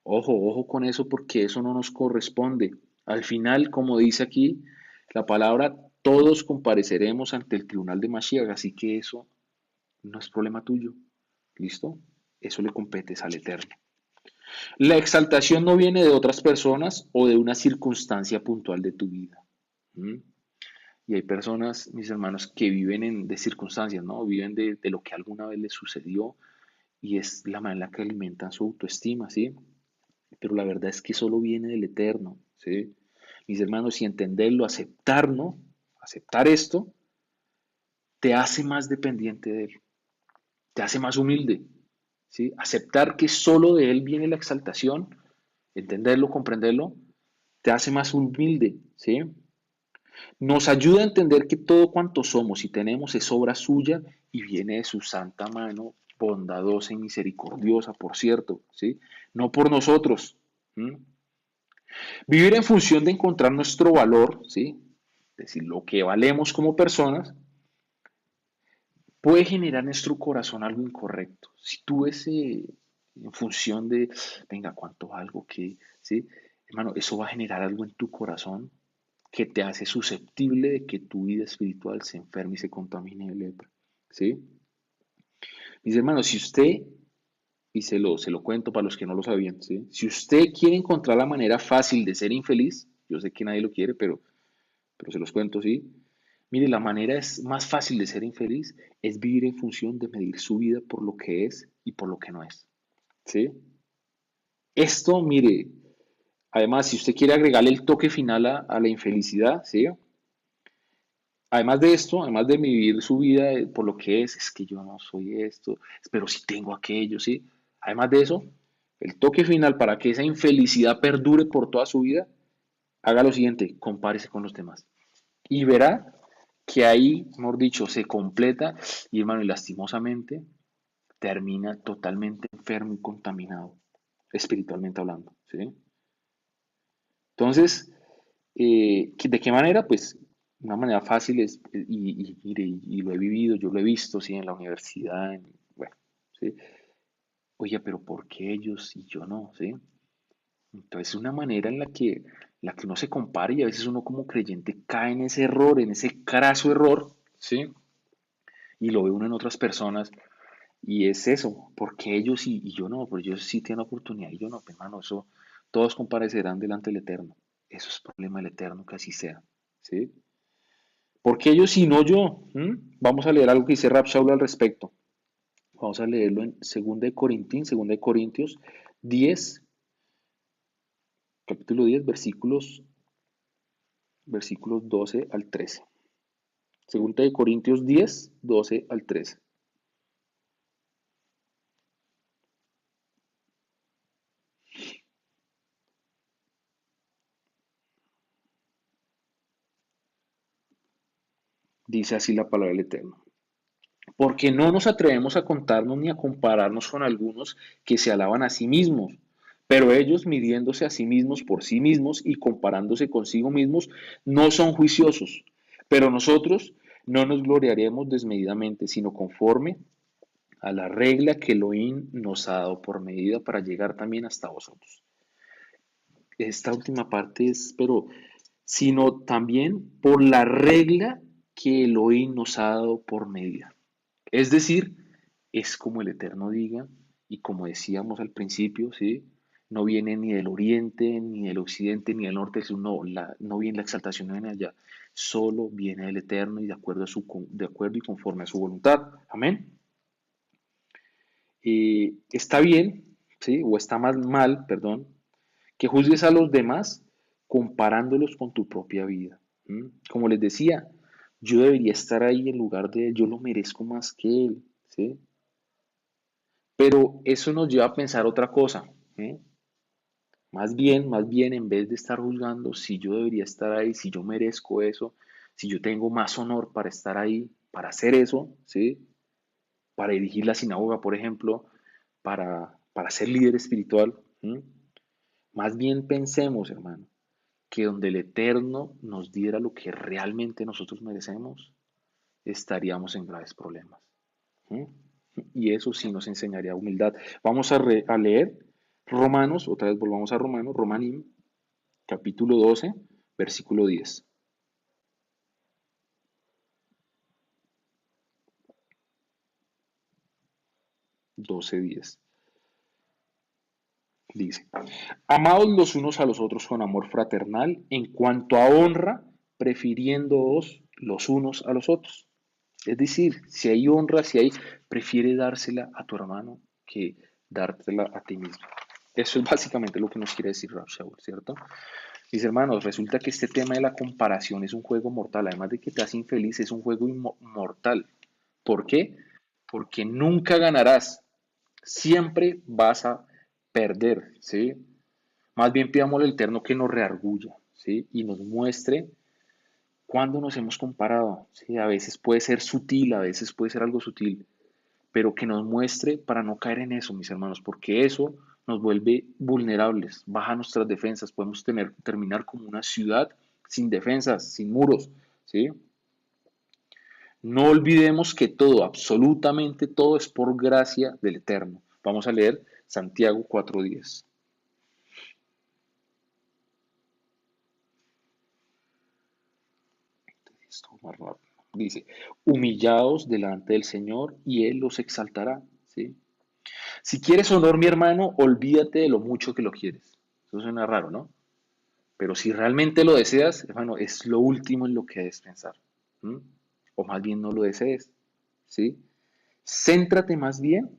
Ojo con eso porque eso no nos corresponde. Al final, como dice aquí la palabra, todos compareceremos ante el tribunal de Mashiach, así que eso no es problema tuyo. ¿Listo? Eso le compete al Eterno. La exaltación no viene de otras personas o de una circunstancia puntual de tu vida. ¿Mm? Y hay personas, mis hermanos, que viven de circunstancias, ¿no? Viven de lo que alguna vez les sucedió y es la manera en la que alimentan su autoestima, ¿sí? Pero la verdad es que solo viene del Eterno, ¿sí? Mis hermanos, y entenderlo, aceptarlo, aceptar esto, te hace más dependiente de Él, te hace más humilde, ¿sí? Aceptar que solo de Él viene la exaltación, entenderlo, comprenderlo, te hace más humilde, ¿sí? Nos ayuda a entender que todo cuanto somos y tenemos es obra suya y viene de su santa mano, bondadosa y misericordiosa, por cierto, ¿sí? No por nosotros. ¿Mm? Vivir en función de encontrar nuestro valor, ¿sí? Es decir, lo que valemos como personas, puede generar en nuestro corazón algo incorrecto. Si tú ves en función de, venga, cuánto valgo, que, ¿sí? Hermano, eso va a generar algo en tu corazón que te hace susceptible de que tu vida espiritual se enferme y se contamine de lepra. ¿Sí? Mis hermanos, si usted, y se lo cuento para los que no lo sabían, ¿sí? Si usted quiere encontrar la manera fácil de ser infeliz, yo sé que nadie lo quiere, pero se los cuento, ¿sí? Mire, la manera es más fácil de ser infeliz es vivir en función de medir su vida por lo que es y por lo que no es. ¿Sí? Esto, mire, además, si usted quiere agregarle el toque final a la infelicidad, ¿sí? Además de esto, además de vivir su vida por lo que es que yo no soy esto, pero sí tengo aquello, ¿sí? Además de eso, el toque final para que esa infelicidad perdure por toda su vida, haga lo siguiente, compárese con los demás. Y verá que ahí, mejor dicho, se completa y hermano, y lastimosamente termina totalmente enfermo y contaminado, espiritualmente hablando, ¿sí? Entonces, ¿de qué manera? Pues una manera fácil es, mire, y lo he vivido, yo lo he visto, ¿sí? En la universidad, bueno, ¿sí? Oye, pero ¿por qué ellos y yo no? ¿Sí? Entonces, es una manera en la que uno se compara y a veces uno como creyente cae en ese error, en ese craso error, ¿sí? Y lo ve uno en otras personas y es eso, porque ellos y yo no, pero ellos sí tienen oportunidad y yo no, pues, hermano, eso, todos comparecerán delante del Eterno. Eso es problema del Eterno, que así sea, ¿sí? Porque ellos y no yo. Vamos a leer algo que dice Rab Shaul al respecto. Vamos a leerlo en 2 de Corintios 10, capítulo 10, versículos 12 al 13. 2 de Corintios 10, 12 al 13. Dice así la palabra del Eterno. Porque no nos atrevemos a contarnos ni a compararnos con algunos que se alaban a sí mismos, pero ellos, midiéndose a sí mismos por sí mismos y comparándose consigo mismos, no son juiciosos. Pero nosotros no nos gloriaremos desmedidamente, sino conforme a la regla que Elohim nos ha dado por medida para llegar también hasta vosotros. Esta última parte es, pero, sino también por la regla que Elohim nos ha dado por medida. Es decir, es como el Eterno diga, y como decíamos al principio, ¿sí? No viene ni del oriente, ni del occidente, ni del norte, no viene la exaltación, no viene allá, solo viene del Eterno y de acuerdo y conforme a su voluntad. Amén. Está bien, ¿sí? O está más mal, perdón, que juzgues a los demás comparándolos con tu propia vida. Como les decía, yo debería estar ahí en lugar de él, yo lo merezco más que él, ¿sí? Pero eso nos lleva a pensar otra cosa, ¿eh? Más bien, en vez de estar juzgando si yo debería estar ahí, si yo merezco eso, si yo tengo más honor para estar ahí, para hacer eso, ¿sí? Para dirigir la sinagoga, por ejemplo, para ser líder espiritual, ¿sí? Más bien pensemos, hermano, que donde el Eterno nos diera lo que realmente nosotros merecemos, estaríamos en graves problemas. ¿Sí? Y eso sí nos enseñaría humildad. Vamos a leer Romanos, otra vez volvamos a Romanos, Romanim, capítulo 12, versículo 10. 12:10. Dice, amaos los unos a los otros con amor fraternal, en cuanto a honra, prefiriéndoos los unos a los otros. Es decir, si hay honra, si hay, prefiere dársela a tu hermano que dártela a ti mismo. Eso es básicamente lo que nos quiere decir Rav Shaul, ¿cierto? Mis hermanos, resulta que este tema de la comparación es un juego mortal, además de que te hace infeliz, es un juego mortal. ¿Por qué? Porque nunca ganarás, siempre vas a perder, ¿sí? Más bien pidámosle al Eterno que nos reargulla, ¿sí? Y nos muestre cuándo nos hemos comparado, ¿sí? A veces puede ser sutil, a veces puede ser algo sutil, pero que nos muestre para no caer en eso, mis hermanos, porque eso nos vuelve vulnerables, baja nuestras defensas, podemos terminar como una ciudad sin defensas, sin muros, ¿sí? No olvidemos que todo, absolutamente todo es por gracia del Eterno. Vamos a leer Santiago 4:10. Esto más rápido. Dice, humillaos delante del Señor y Él los exaltará, ¿sí? Si quieres honor, mi hermano, olvídate de lo mucho que lo quieres. Eso suena raro, ¿no? Pero si realmente lo deseas, hermano, es lo último en lo que debes pensar. ¿Mm? O más bien no lo desees, ¿sí? Céntrate más bien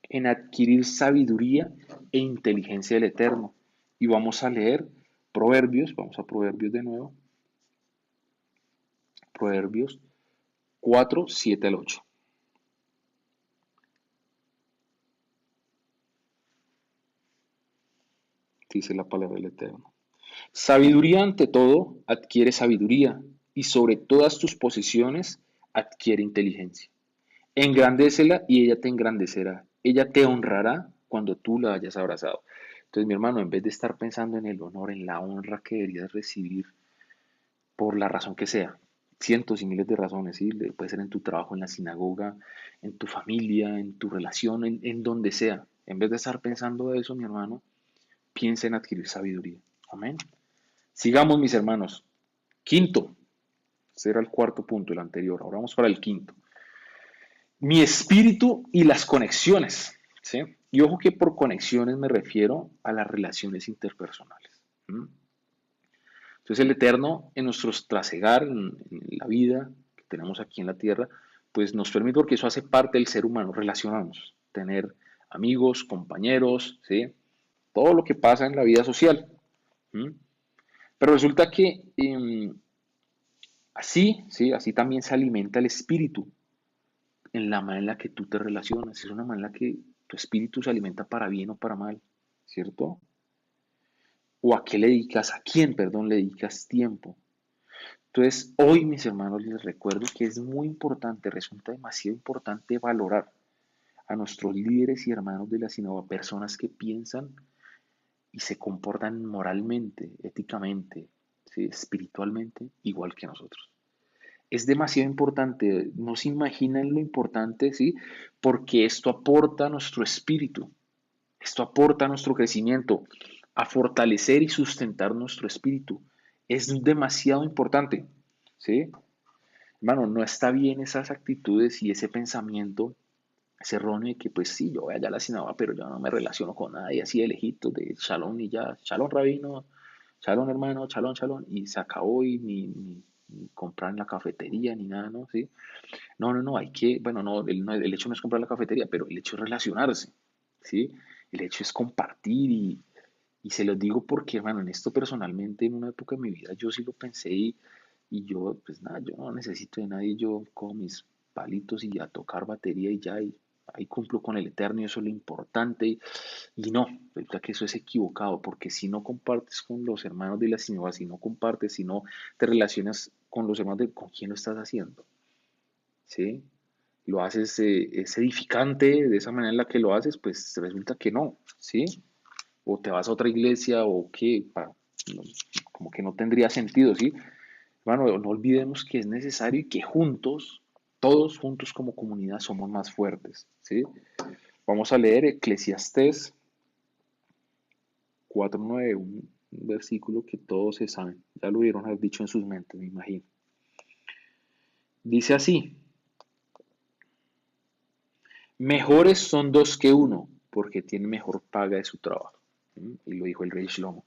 en adquirir sabiduría e inteligencia del Eterno. Y vamos a leer Proverbios, vamos a Proverbios de nuevo. Proverbios 4:7 al 8. Dice la palabra del Eterno. Sabiduría ante todo, adquiere sabiduría, y sobre todas tus posiciones adquiere inteligencia. Engrandécela y ella te engrandecerá. Ella te honrará cuando tú la hayas abrazado. Entonces, mi hermano, en vez de estar pensando en el honor, en la honra que deberías recibir por la razón que sea, cientos y miles de razones, ¿sí? Puede ser en tu trabajo, en la sinagoga, en tu familia, en tu relación, en donde sea. En vez de estar pensando eso, mi hermano, piensa en adquirir sabiduría. Amén. Sigamos, mis hermanos. Quinto. Ese era el cuarto punto, el anterior. Ahora vamos para el quinto. Mi espíritu y las conexiones. ¿Sí? Y ojo que por conexiones me refiero a las relaciones interpersonales. ¿Mm? Entonces el Eterno en nuestro trasegar, en la vida que tenemos aquí en la tierra, pues nos permite, porque eso hace parte del ser humano, relacionarnos, tener amigos, compañeros, ¿sí? Todo lo que pasa en la vida social. ¿Mm? Pero resulta que así, ¿sí? Así también se alimenta el espíritu en la manera en la que tú te relacionas. Es una manera en la que tu espíritu se alimenta para bien o para mal, ¿cierto? O a qué le dedicas, a quién, perdón, le dedicas tiempo. Entonces, hoy, mis hermanos, les recuerdo que es muy importante, resulta demasiado importante valorar a nuestros líderes y hermanos de la sinagoga, personas que piensan y se comportan moralmente, éticamente, ¿sí? Espiritualmente, igual que nosotros. Es demasiado importante, no se imaginan lo importante, ¿sí? Porque esto aporta a nuestro espíritu, esto aporta a nuestro crecimiento, a fortalecer y sustentar nuestro espíritu. Es demasiado importante, ¿sí? Hermano, no está bien esas actitudes y ese pensamiento, ese erróneo de que pues sí, yo voy allá a la sinagoga, pero yo no me relaciono con nadie así de lejitos, de shalom y ya, shalom rabino, shalom hermano, shalom, shalom, y se acabó y ni comprar en la cafetería ni nada, ¿no? ¿Sí? No, no, no, hay que, bueno, no, el hecho no es comprar en la cafetería, pero el hecho es relacionarse, ¿sí? El hecho es compartir y se los digo porque, hermano, en esto personalmente, en una época de mi vida, yo sí lo pensé y yo, pues nada, yo no necesito de nadie, yo con mis palitos y a tocar batería y ya, y ahí cumplo con el Eterno y eso es lo importante. Y no, resulta que eso es equivocado, porque si no compartes con los hermanos de la sinagoga, si no compartes, si no te relacionas con los hermanos de, ¿con quién lo estás haciendo? ¿Sí? Lo haces, es edificante de esa manera en la que lo haces, pues resulta que no, ¿sí? O te vas a otra iglesia o qué, no, como que no tendría sentido, ¿sí? Bueno, no olvidemos que es necesario y que juntos, todos juntos como comunidad somos más fuertes, ¿sí? Vamos a leer Eclesiastés 4:9, un versículo que todos se saben, ya lo hubieron haber dicho en sus mentes, me imagino. Dice así: mejores son dos que uno, porque tienen mejor paga de su trabajo. ¿Mm? Y lo dijo el rey Shlomo.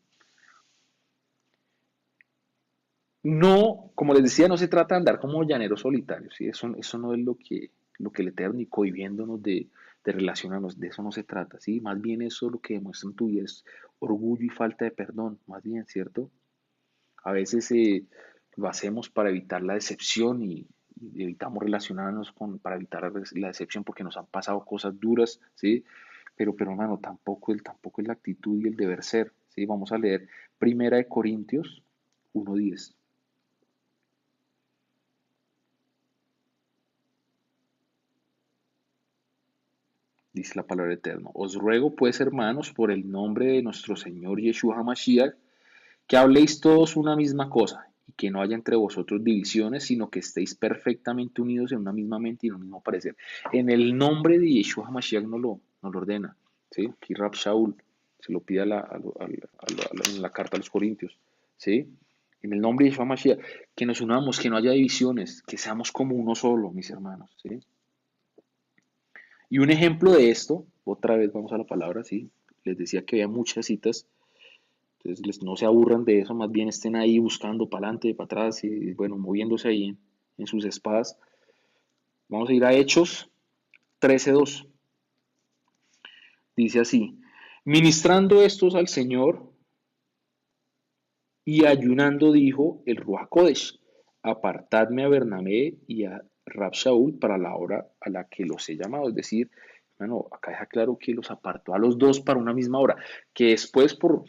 No, como les decía, no se trata de andar como llaneros solitarios, ¿sí? Eso no es lo que el Eterno y cohibiéndonos de relacionarnos, de eso no se trata, ¿sí? Más bien eso lo que demuestra en tu vida es orgullo y falta de perdón, más bien, ¿cierto? A veces lo hacemos para evitar la decepción y evitamos relacionarnos para evitar la decepción porque nos han pasado cosas duras, ¿sí? Pero hermano, tampoco es la actitud y el deber ser, ¿sí? Vamos a leer Primera de Corintios 1:10. Dice la palabra eterna. Os ruego pues, hermanos, por el nombre de nuestro Señor Yeshua HaMashiach, que habléis todos una misma cosa, y que no haya entre vosotros divisiones, sino que estéis perfectamente unidos en una misma mente y en un mismo parecer. En el nombre de Yeshua HaMashiach nos lo ordena. ¿Sí? Aquí Rab Shaul se lo pide en la carta a los Corintios. ¿Sí? En el nombre de Yeshua HaMashiach, que nos unamos, que no haya divisiones, que seamos como uno solo, mis hermanos. ¿Sí? Y un ejemplo de esto, otra vez vamos a la palabra, sí, les decía que había muchas citas, entonces no se aburran de eso, más bien estén ahí buscando para adelante, para atrás y bueno, moviéndose ahí en sus espadas. Vamos a ir a Hechos 13:2. Dice así: ministrando estos al Señor y ayunando, dijo el Ruach Kodesh: apartadme a Bernabé y a Rab Shaul para la hora a la que los he llamado. Es decir, bueno, acá deja claro que los apartó a los dos para una misma hora, que después por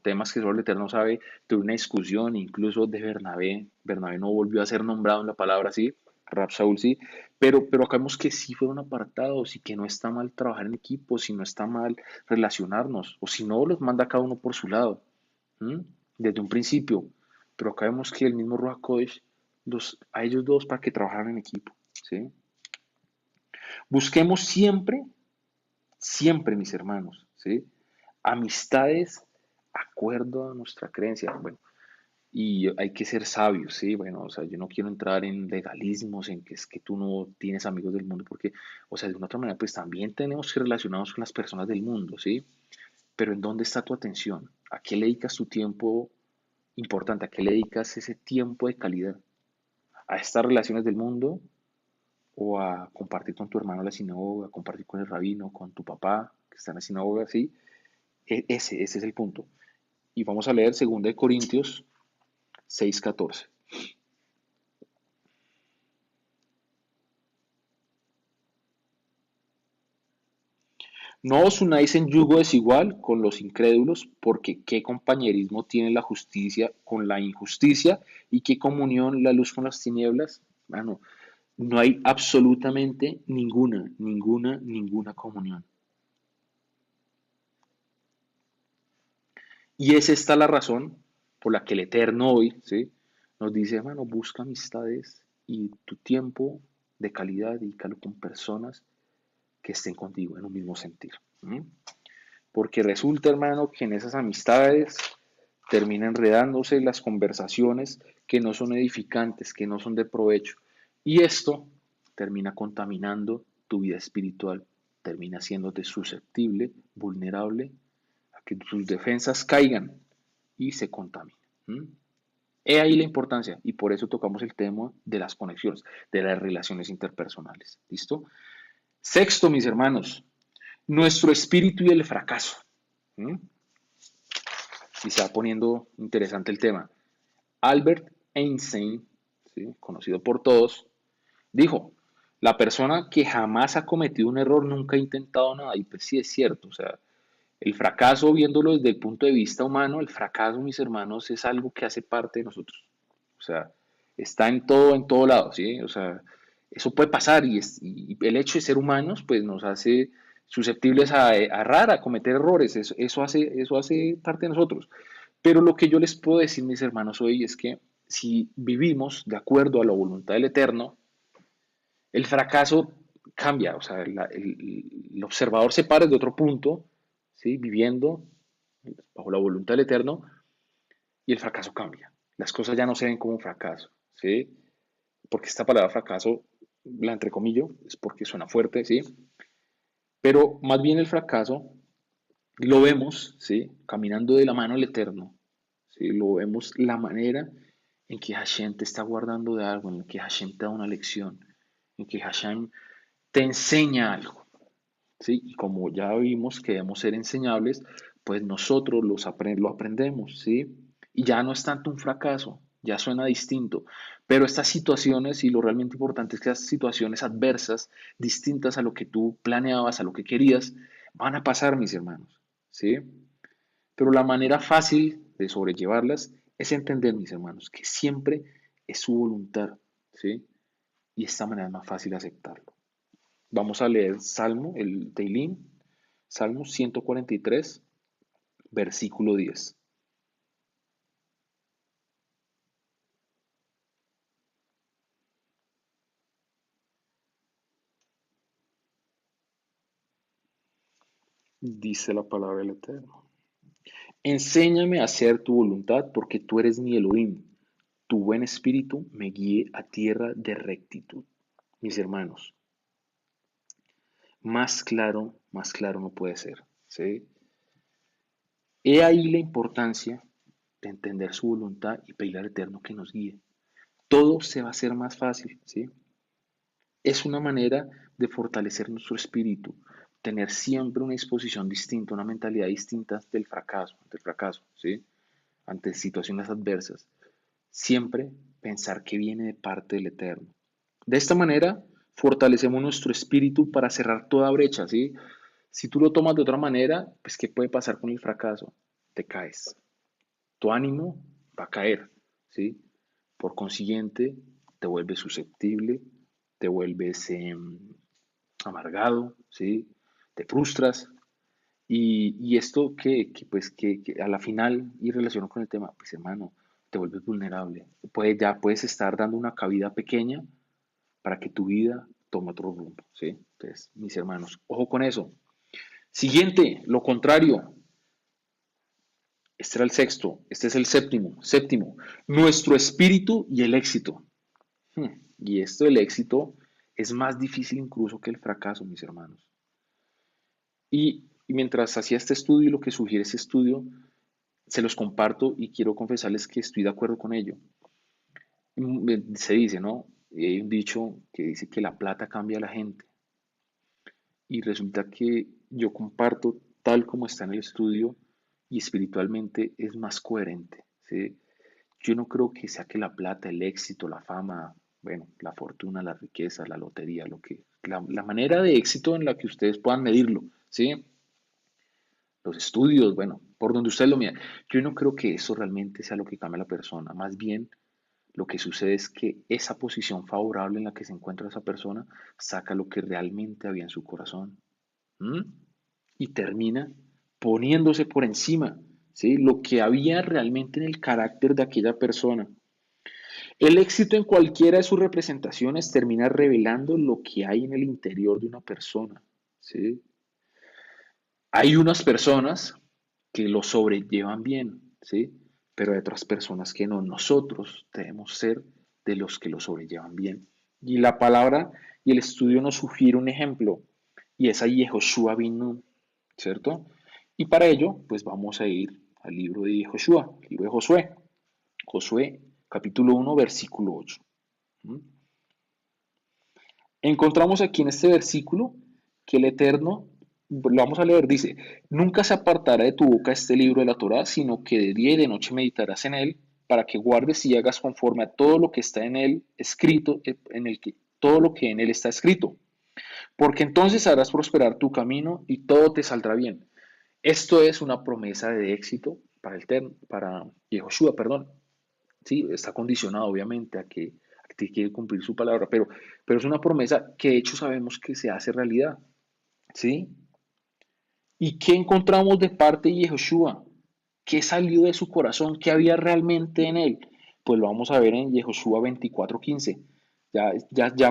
temas que solo el Eterno sabe, tuve una discusión incluso de Bernabé. Bernabé no volvió a ser nombrado en la palabra así, Rab Shaul sí, pero acá vemos que sí fueron apartados y que no está mal trabajar en equipo, si no está mal relacionarnos, o si no, los manda cada uno por su lado. ¿Mm? Desde un principio, pero acá vemos que el mismo Ruach Kodesh a ellos dos para que trabajaran en equipo, ¿sí? Busquemos siempre siempre, mis hermanos, ¿sí? Amistades, acuerdo a nuestra creencia. Bueno, y hay que ser sabios, ¿sí? Bueno, o sea, yo no quiero entrar en legalismos, en que es que tú no tienes amigos del mundo, porque, o sea, de una otra manera, pues también tenemos que relacionarnos con las personas del mundo, ¿sí? Pero ¿en dónde está tu atención? ¿A qué le dedicas tu tiempo importante? ¿A qué le dedicas ese tiempo de calidad? ¿A estas relaciones del mundo o a compartir con tu hermano la sinagoga, a compartir con el rabino, con tu papá que está en la sinagoga, ¿sí? Ese es el punto. Y vamos a leer 2 Corintios 6:14. No os unáis en yugo desigual con los incrédulos, porque qué compañerismo tiene la justicia con la injusticia y qué comunión la luz con las tinieblas. Mano, no hay absolutamente ninguna comunión. Y es esta la razón por la que el Eterno hoy, ¿sí? Nos dice, hermano, busca amistades y tu tiempo de calidad, dedícalo con personas que estén contigo en un mismo sentir. ¿M? Porque resulta, hermano, que en esas amistades termina enredándose las conversaciones que no son edificantes, que no son de provecho. Y esto termina contaminando tu vida espiritual, termina haciéndote susceptible, vulnerable a que tus defensas caigan y se contaminen. ¿M? He ahí la importancia y por eso tocamos el tema de las conexiones, de las relaciones interpersonales. ¿Listo? Sexto, mis hermanos, nuestro espíritu y el fracaso. ¿M? Y se va poniendo interesante el tema. Albert Einstein, ¿sí? Conocido por todos, dijo, la persona que jamás ha cometido un error nunca ha intentado nada. Y pues sí es cierto, o sea, el fracaso, viéndolo desde el punto de vista humano, el fracaso, mis hermanos, es algo que hace parte de nosotros. O sea, está en todo lado, ¿sí? O sea, eso puede pasar y el hecho de ser humanos, pues nos hace susceptibles a errar, a cometer errores. Eso hace parte de nosotros. Pero lo que yo les puedo decir, mis hermanos, hoy es que si vivimos de acuerdo a la voluntad del Eterno, el fracaso cambia. O sea, el observador se para de otro punto, ¿sí? Viviendo bajo la voluntad del Eterno y el fracaso cambia. Las cosas ya no se ven como un fracaso, ¿sí? Porque esta palabra fracaso, la entrecomillo, es porque suena fuerte, ¿sí? Pero más bien el fracaso lo vemos, ¿sí? Caminando de la mano del Eterno, ¿sí? Lo vemos la manera en que Hashem te está guardando de algo, en que Hashem te da una lección, en que Hashem te enseña algo, ¿sí? Y como ya vimos que debemos ser enseñables, pues nosotros lo aprendemos, ¿sí? Y ya no es tanto un fracaso, ya suena distinto. Pero estas situaciones, y lo realmente importante es que estas situaciones adversas, distintas a lo que tú planeabas, a lo que querías, van a pasar, mis hermanos, ¿sí? Pero la manera fácil de sobrellevarlas es entender, mis hermanos, que siempre es su voluntad, ¿sí? Y esta manera es más fácil aceptarlo. Vamos a leer Salmo, el Teilim, Salmo 143, versículo 10. Dice la palabra del Eterno. Enséñame a hacer tu voluntad porque tú eres mi Elohim. Tu buen espíritu me guíe a tierra de rectitud. Mis hermanos, más claro no puede ser, ¿sí? He ahí la importancia de entender su voluntad y pedir al Eterno que nos guíe. Todo se va a hacer más fácil, ¿sí? Es una manera de fortalecer nuestro espíritu, tener siempre una disposición distinta, una mentalidad distinta ante el fracaso, ¿sí? Ante situaciones adversas. Siempre pensar que viene de parte del Eterno. De esta manera, fortalecemos nuestro espíritu para cerrar toda brecha, ¿sí? Si tú lo tomas de otra manera, pues ¿qué puede pasar con el fracaso? Te caes. Tu ánimo va a caer, ¿sí? Por consiguiente, te vuelves susceptible, te vuelves amargado, ¿sí? Te frustras. Y esto pues, que a la final, y relacionado con el tema, pues hermano, te vuelves vulnerable. Ya puedes estar dando una cabida pequeña para que tu vida tome otro rumbo, ¿sí? Entonces, mis hermanos, ojo con eso. Siguiente, lo contrario. Este era el sexto, este es el séptimo. Séptimo, nuestro espíritu y el éxito. Y esto del éxito es más difícil incluso que el fracaso, mis hermanos. Y mientras hacía este estudio y lo que sugiere ese estudio, se los comparto y quiero confesarles que estoy de acuerdo con ello. Se dice, ¿no? Hay un dicho que dice que la plata cambia a la gente. Y resulta que yo comparto tal como está en el estudio y espiritualmente es más coherente, ¿sí? Yo no creo que sea que la plata, el éxito, la fama, bueno, la fortuna, la riqueza, la lotería, la manera de éxito en la que ustedes puedan medirlo, ¿sí? Los estudios, bueno, por donde ustedes lo miran. Yo no creo que eso realmente sea lo que cambia a la persona. Más bien, lo que sucede es que esa posición favorable en la que se encuentra esa persona saca lo que realmente había en su corazón. ¿Mm? Y termina poniéndose por encima, ¿sí? Lo que había realmente en el carácter de aquella persona. El éxito en cualquiera de sus representaciones termina revelando lo que hay en el interior de una persona, ¿sí? Hay unas personas que lo sobrellevan bien, ¿sí? Pero hay otras personas que no. Nosotros debemos ser de los que lo sobrellevan bien. Y la palabra y el estudio nos sugiere un ejemplo, y es a Yehoshua bin Nun, ¿cierto? Y para ello, pues vamos a ir al libro de Yehoshua, el libro de Josué. Josué, capítulo 1, versículo 8. ¿Mm? Encontramos aquí en este versículo que el Eterno, lo vamos a leer, dice, nunca se apartará de tu boca este libro de la Torá, sino que de día y de noche meditarás en él, para que guardes y hagas conforme a todo lo que está en él escrito, todo lo que en él está escrito. Porque entonces harás prosperar tu camino y todo te saldrá bien. Esto es una promesa de éxito para Yehoshua, perdón. Sí, está condicionado obviamente a que quiere cumplir su palabra, pero es una promesa que de hecho sabemos que se hace realidad. ¿Sí? ¿Y qué encontramos de parte de Yehoshua? ¿Qué salió de su corazón? ¿Qué había realmente en él? Pues lo vamos a ver en Yehoshua 24:15. Ya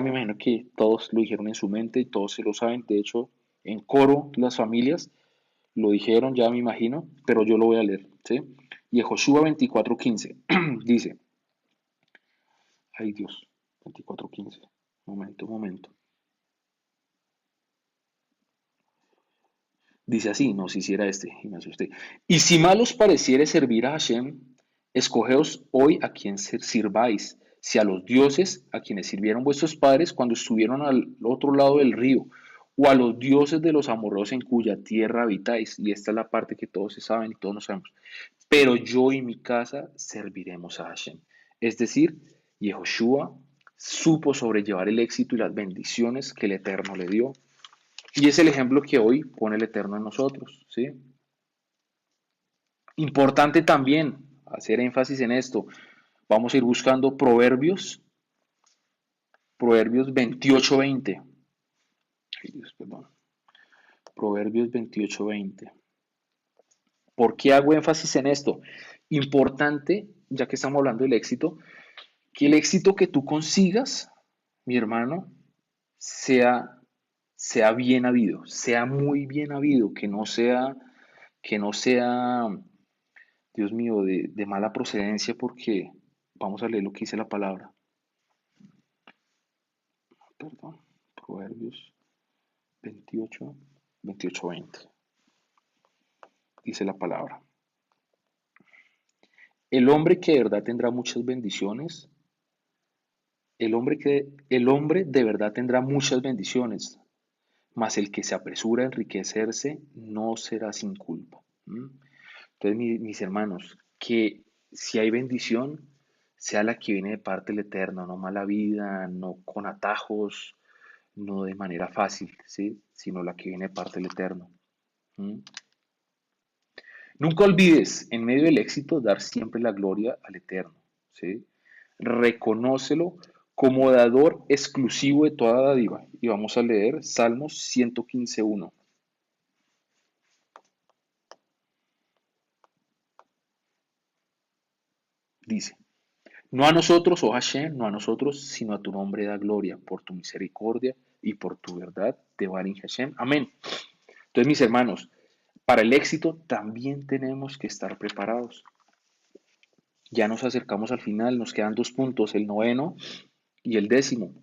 me imagino que todos lo dijeron en su mente y todos se lo saben. De hecho, en coro las familias lo dijeron, ya me imagino, pero yo lo voy a leer. ¿Sí? Yehoshua 24:15 dice, ay Dios, 24:15, momento. Dice así, no, si hiciera este, y me asusté. Y si mal os pareciere servir a Hashem, escogeos hoy a quien sirváis, si a los dioses a quienes sirvieron vuestros padres cuando estuvieron al otro lado del río, o a los dioses de los amorreos en cuya tierra habitáis. Y esta es la parte que todos se saben y todos no sabemos. Pero yo y mi casa serviremos a Hashem. Es decir, Yehoshua supo sobrellevar el éxito y las bendiciones que el Eterno le dio. Y es el ejemplo que hoy pone el Eterno en nosotros, ¿sí? Importante también hacer énfasis en esto. Vamos a ir buscando Proverbios 28:20. Ay, Dios, perdón. Proverbios 28:20. ¿Por qué hago énfasis en esto? Importante, ya que estamos hablando del éxito, que el éxito que tú consigas, mi hermano, sea bien habido, sea muy bien habido, que no sea, Dios mío, de mala procedencia, porque vamos a leer lo que dice la palabra. Perdón, Proverbios 28:20. Dice la palabra. El hombre que de verdad tendrá muchas bendiciones, el hombre de verdad tendrá muchas bendiciones, mas el que se apresura a enriquecerse no será sin culpa. ¿Mm? Entonces, mis hermanos, que si hay bendición, sea la que viene de parte del Eterno, no mala vida, no con atajos, no de manera fácil, ¿sí? Sino la que viene de parte del Eterno. ¿Mm? Nunca olvides, en medio del éxito, dar siempre la gloria al Eterno, ¿sí? Reconócelo como dador exclusivo de toda dádiva. Y vamos a leer Salmos 115:1. Dice, no a nosotros, oh Hashem, no a nosotros, sino a tu nombre da gloria, por tu misericordia y por tu verdad, de Barín Hashem. Amén. Entonces, mis hermanos, para el éxito también tenemos que estar preparados. Ya nos acercamos al final, nos quedan 2 puntos, el noveno y el 10º.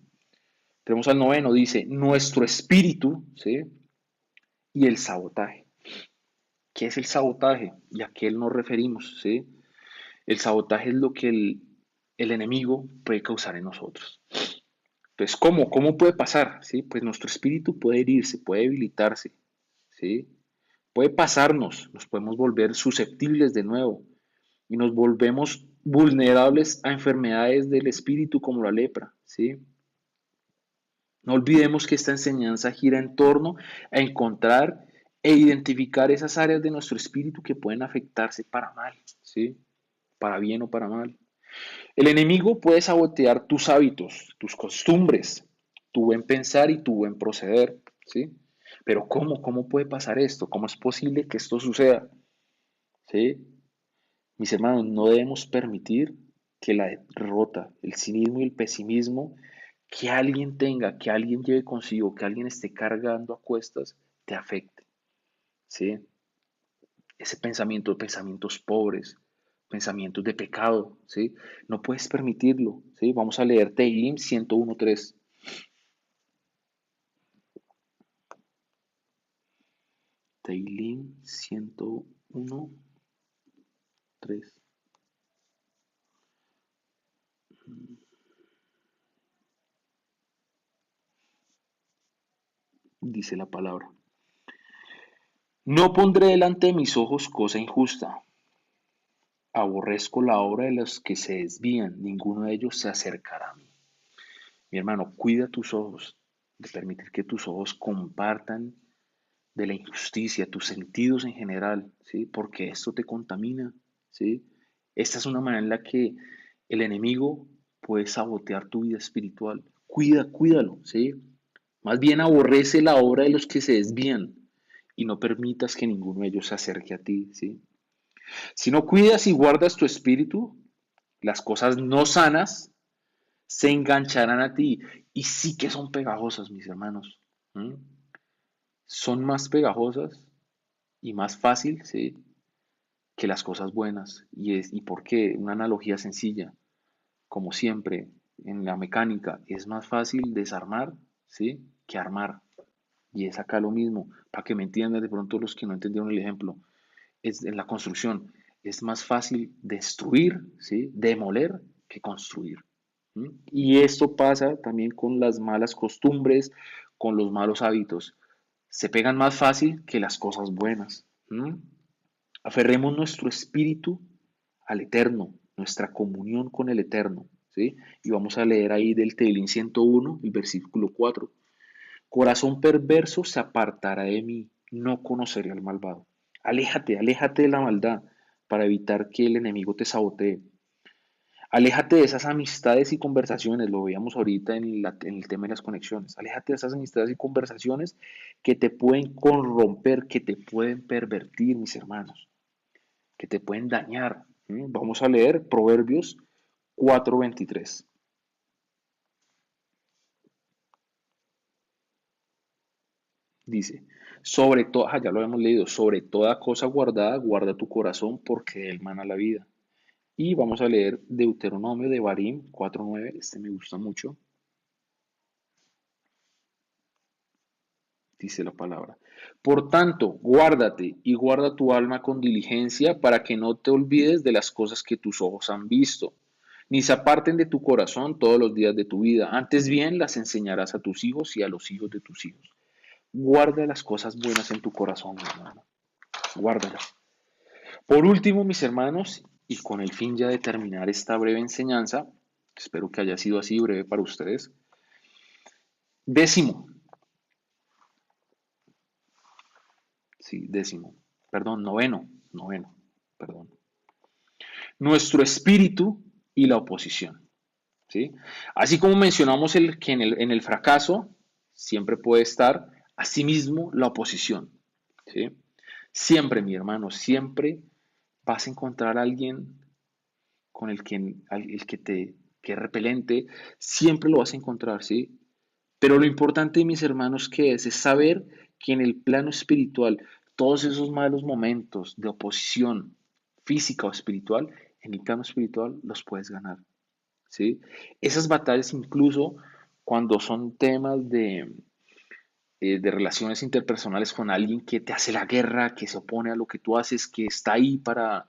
Tenemos al noveno, dice, nuestro espíritu, ¿sí? Y el sabotaje. ¿Qué es el sabotaje? Y a qué nos referimos, ¿sí? El sabotaje es lo que el enemigo puede causar en nosotros. Entonces, ¿cómo puede pasar? ¿Sí? Pues nuestro espíritu puede herirse, puede debilitarse, ¿sí? Puede pasarnos, nos podemos volver susceptibles de nuevo y nos volvemos vulnerables a enfermedades del espíritu como la lepra, ¿sí? No olvidemos que esta enseñanza gira en torno a encontrar e identificar esas áreas de nuestro espíritu que pueden afectarse para mal, ¿sí? Para bien o para mal. El enemigo puede sabotear tus hábitos, tus costumbres, tu buen pensar y tu buen proceder, ¿sí? Pero ¿cómo puede pasar esto? ¿Cómo es posible que esto suceda? ¿Sí? Mis hermanos, no debemos permitir que la derrota, el cinismo y el pesimismo que alguien tenga, que alguien lleve consigo, que alguien esté cargando a cuestas, te afecte, ¿sí? Ese pensamiento, pensamientos pobres, pensamientos de pecado, ¿sí? No puedes permitirlo, ¿sí? Vamos a leer Tehillim 101:3. Tehillim 101:3. Dice la palabra. No pondré delante de mis ojos cosa injusta. Aborrezco la obra de los que se desvían, ninguno de ellos se acercará a mí. Mi hermano, cuida tus ojos, de permitir que tus ojos compartan de la injusticia, tus sentidos en general, ¿sí? Porque esto te contamina, ¿sí? Esta es una manera en la que el enemigo puede sabotear tu vida espiritual. Cuídalo, ¿sí? Más bien aborrece la obra de los que se desvían y no permitas que ninguno de ellos se acerque a ti, ¿sí? Si no cuidas y guardas tu espíritu, las cosas no sanas se engancharán a ti y sí que son pegajosas, mis hermanos. ¿Mm? Son más pegajosas y más fácil, ¿sí? Que las cosas buenas. ¿Y por qué? Una analogía sencilla. Como siempre, en la mecánica es más fácil desarmar, ¿sí? Que armar. Y es acá lo mismo, para que me entiendan de pronto los que no entendieron el ejemplo. Es en la construcción, es más fácil destruir, ¿sí? Demoler que construir. ¿Mm? Y esto pasa también con las malas costumbres, con los malos hábitos. Se pegan más fácil que las cosas buenas. ¿Mm? Aferremos nuestro espíritu al Eterno, nuestra comunión con el Eterno, ¿sí? Y vamos a leer ahí del Tehillim 101, el versículo 4. Corazón perverso se apartará de mí, no conoceré al malvado. Aléjate de la maldad para evitar que el enemigo te sabotee. Aléjate de esas amistades y conversaciones, lo veíamos ahorita en el tema de las conexiones. Aléjate de esas amistades y conversaciones que te pueden corromper, que te pueden pervertir, mis hermanos, que te pueden dañar. Vamos a leer Proverbios 4:23. Dice, sobre todo, ya lo hemos leído, sobre toda cosa guardada, guarda tu corazón porque de él mana la vida. Y vamos a leer Deuteronomio de Barim 4:9, este me gusta mucho. Dice la palabra. Por tanto, guárdate y guarda tu alma con diligencia para que no te olvides de las cosas que tus ojos han visto, ni se aparten de tu corazón todos los días de tu vida. Antes bien las enseñarás a tus hijos y a los hijos de tus hijos. Guarda las cosas buenas en tu corazón, mi hermano. Guárdalas. Por último, mis hermanos, y con el fin ya de terminar esta breve enseñanza, espero que haya sido así breve para ustedes. 10º. Sí, 10º. Perdón, noveno, perdón. Nuestro espíritu y la oposición. ¿Sí? Así como mencionamos que en el fracaso siempre puede estar, asimismo, la oposición. ¿Sí? Siempre, mi hermano, siempre vas a encontrar a alguien con el que que es repelente, siempre lo vas a encontrar, ¿sí? Pero lo importante, mis hermanos, ¿qué es? Es saber que en el plano espiritual, todos esos malos momentos de oposición física o espiritual, en el plano espiritual los puedes ganar, ¿sí? Esas batallas incluso cuando son temas de relaciones interpersonales con alguien que te hace la guerra, que se opone a lo que tú haces, que está ahí para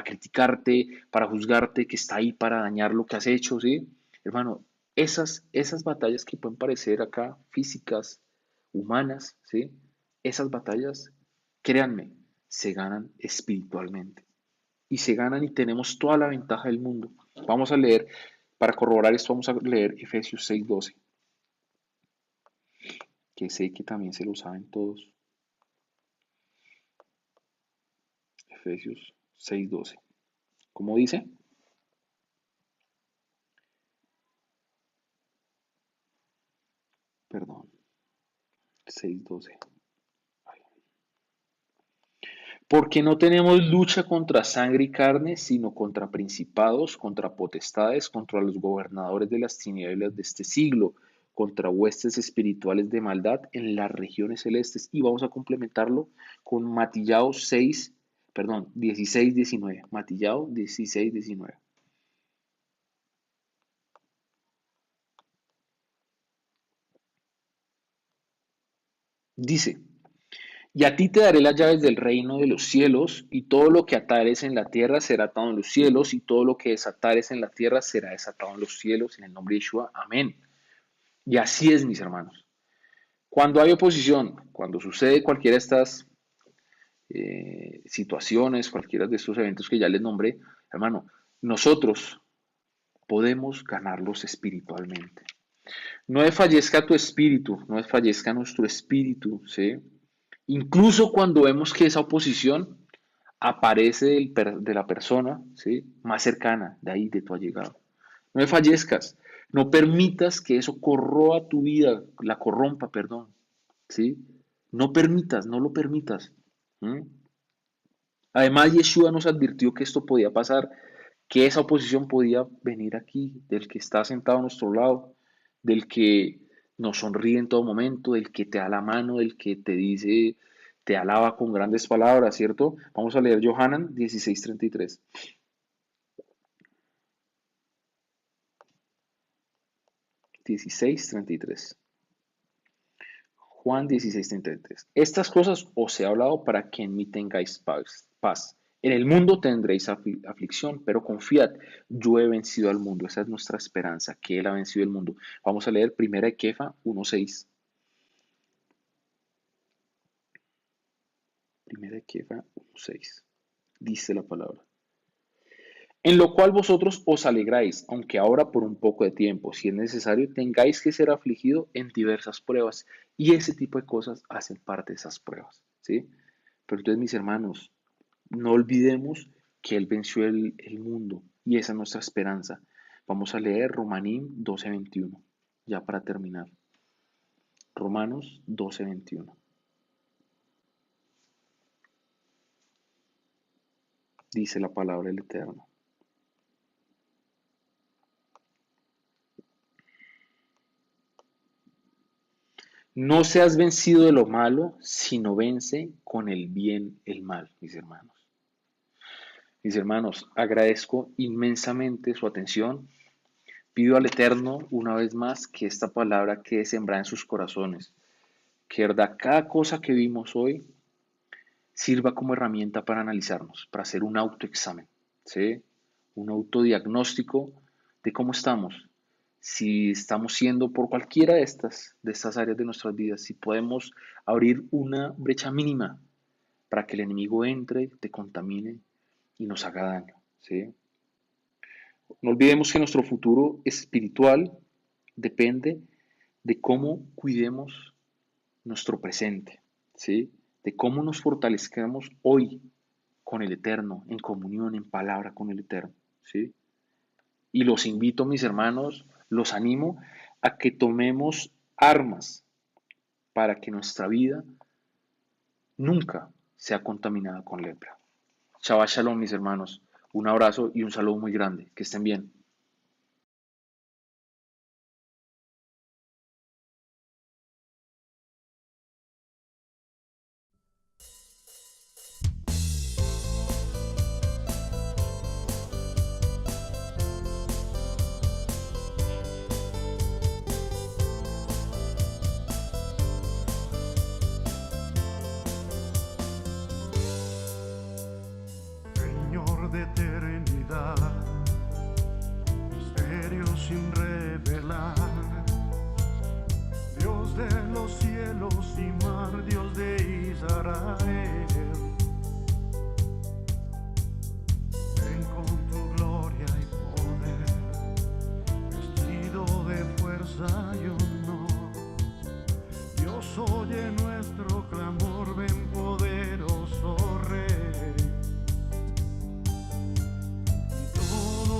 criticarte, para juzgarte, que está ahí para dañar lo que has hecho, ¿sí? Hermano, esas batallas que pueden parecer acá físicas, humanas, ¿sí? Esas batallas, créanme, se ganan espiritualmente. Y se ganan y tenemos toda la ventaja del mundo. Vamos a leer, para corroborar esto, vamos a leer Efesios 6:12, que sé que también se lo saben todos. Efesios 6:12. ¿Cómo dice? Perdón, 6:12. Porque no tenemos lucha contra sangre y carne, sino contra principados, contra potestades, contra los gobernadores de las tinieblas de este siglo, contra huestes espirituales de maldad en las regiones celestes. Y vamos a complementarlo con Matillao 6, perdón, 16:19. Matillao 16:19. Dice, y a ti te daré las llaves del reino de los cielos, y todo lo que atares en la tierra será atado en los cielos, y todo lo que desatares en la tierra será desatado en los cielos, en el nombre de Yeshua. Amén. Y así es, mis hermanos. Cuando hay oposición, cuando sucede cualquiera de estas situaciones, cualquiera de estos eventos que ya les nombré, hermano, nosotros podemos ganarlos espiritualmente. No desfallezca tu espíritu, no desfallezca nuestro espíritu, ¿sí? Incluso cuando vemos que esa oposición aparece de la persona, ¿sí? Más cercana, de ahí, de tu allegado. No desfallezcas, no permitas que eso corroa tu vida, la corrompa, perdón, ¿sí? No permitas, no lo permitas. ¿Mm? Además, Yeshua nos advirtió que esto podía pasar, que esa oposición podía venir aquí, del que está sentado a nuestro lado, del que nos sonríe en todo momento, del que te da la mano, del que te dice, te alaba con grandes palabras, ¿cierto? Vamos a leer Johanan 16:33. 16:33. Juan 16:33. Estas cosas os he hablado para que en mí tengáis paz. En el mundo tendréis aflicción, pero confiad, yo he vencido al mundo. Esa es nuestra esperanza, que Él ha vencido el mundo. Vamos a leer 1 de Kefa 1:6. 1 de Kefa 1:6. Dice la palabra. En lo cual vosotros os alegráis, aunque ahora por un poco de tiempo, si es necesario, tengáis que ser afligido en diversas pruebas. Y ese tipo de cosas hacen parte de esas pruebas, ¿sí? Pero entonces, mis hermanos, no olvidemos que Él venció el mundo y esa es nuestra esperanza. Vamos a leer Romanín 12:21, ya para terminar. Romanos 12:21. Dice la palabra del Eterno. No seas vencido de lo malo, sino vence con el bien el mal, mis hermanos. Mis hermanos, agradezco inmensamente su atención. Pido al Eterno una vez más que esta palabra quede sembrada en sus corazones. Que verdad, cada cosa que vimos hoy sirva como herramienta para analizarnos, para hacer un autoexamen, ¿sí? Un autodiagnóstico de cómo estamos, si estamos siendo por cualquiera de estas áreas de nuestras vidas, si podemos abrir una brecha mínima para que el enemigo entre, te contamine y nos haga daño, ¿sí? No olvidemos que nuestro futuro espiritual depende de cómo cuidemos nuestro presente, ¿sí? De cómo nos fortalezcamos hoy con el Eterno, en comunión, en palabra con el Eterno, ¿sí? Y los invito, mis hermanos, los animo a que tomemos armas para que nuestra vida nunca sea contaminada con lepra. Shabbat Shalom, mis hermanos. Un abrazo y un saludo muy grande. Que estén bien. hay un no. Dios oye nuestro clamor, ven poderoso Rey. Todo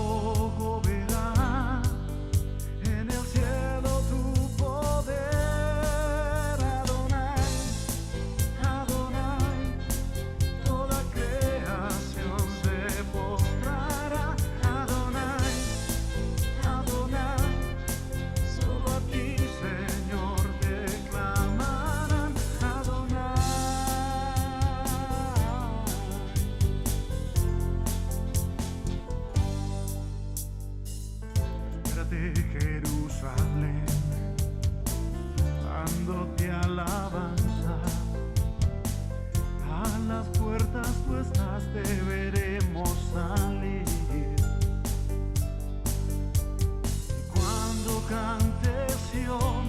ojo verá en el cielo tu poder. Adonai, Adonai, toda creación se postrará. Adonai, Adonai, solo a ti, Señor, te clamarán. Adonai. Espérate, Jerusalén, dándote alabanza. A las puertas tú estás, te veremos salir. Y cuando cante Sión,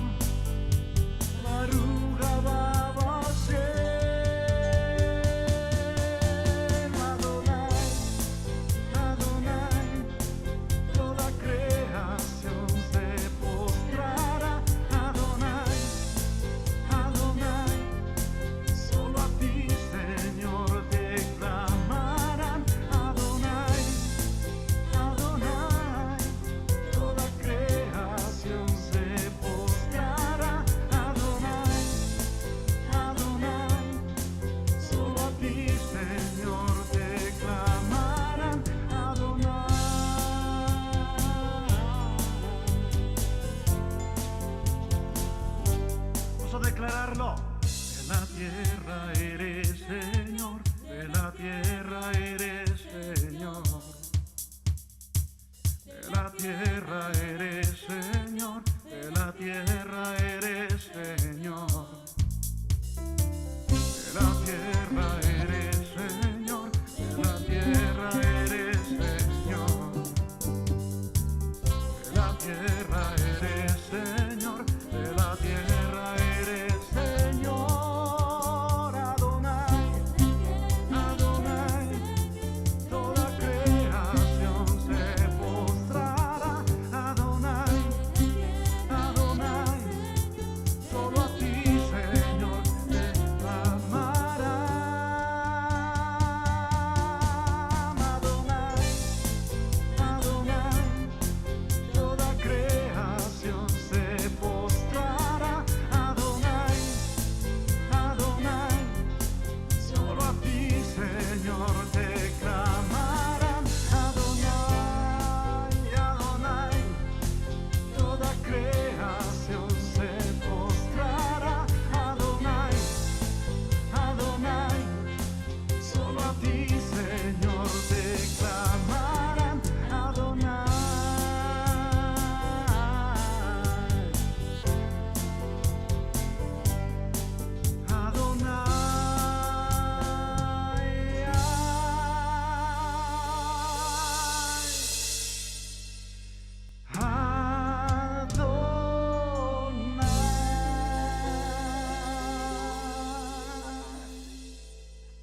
Baruch haba Hashem. Adonai, Adonai, toda creación se postrará. Adonai, Adonai, solo a ti, Señor, te clamarán. Adonai, Adonai, toda creación se postrará. Adonai, Adonai, solo a ti, Señor, te clamarán. Adonai. Vamos a declararlo. De la tierra eres Señor, de la tierra eres Señor. De la tierra eres Señor, de la tierra eres Señor. De la tierra eres Señor, de la tierra eres Señor. De la tierra eres Señor, de la tierra eres Señor. Adonai, Adonai, toda creación se postrará. Adonai, Adonai, solo a ti, Señor, te clamarán. Adonai, Adonai, toda creación se postrará. Adonai, Adonai, solo a ti, Señor, te clamarán. Adonai, Adonai, toda creación se postrará. Adonai, Adonai, solo a ti, Señor, te clamarán. Adonai.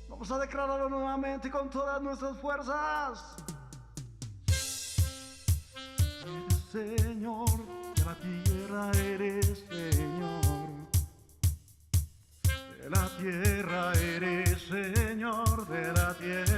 Vamos a declararlo nuevamente con todas nuestras fuerzas. Eres Señor, de la tierra eres Señor. De la tierra eres Señor, de la tierra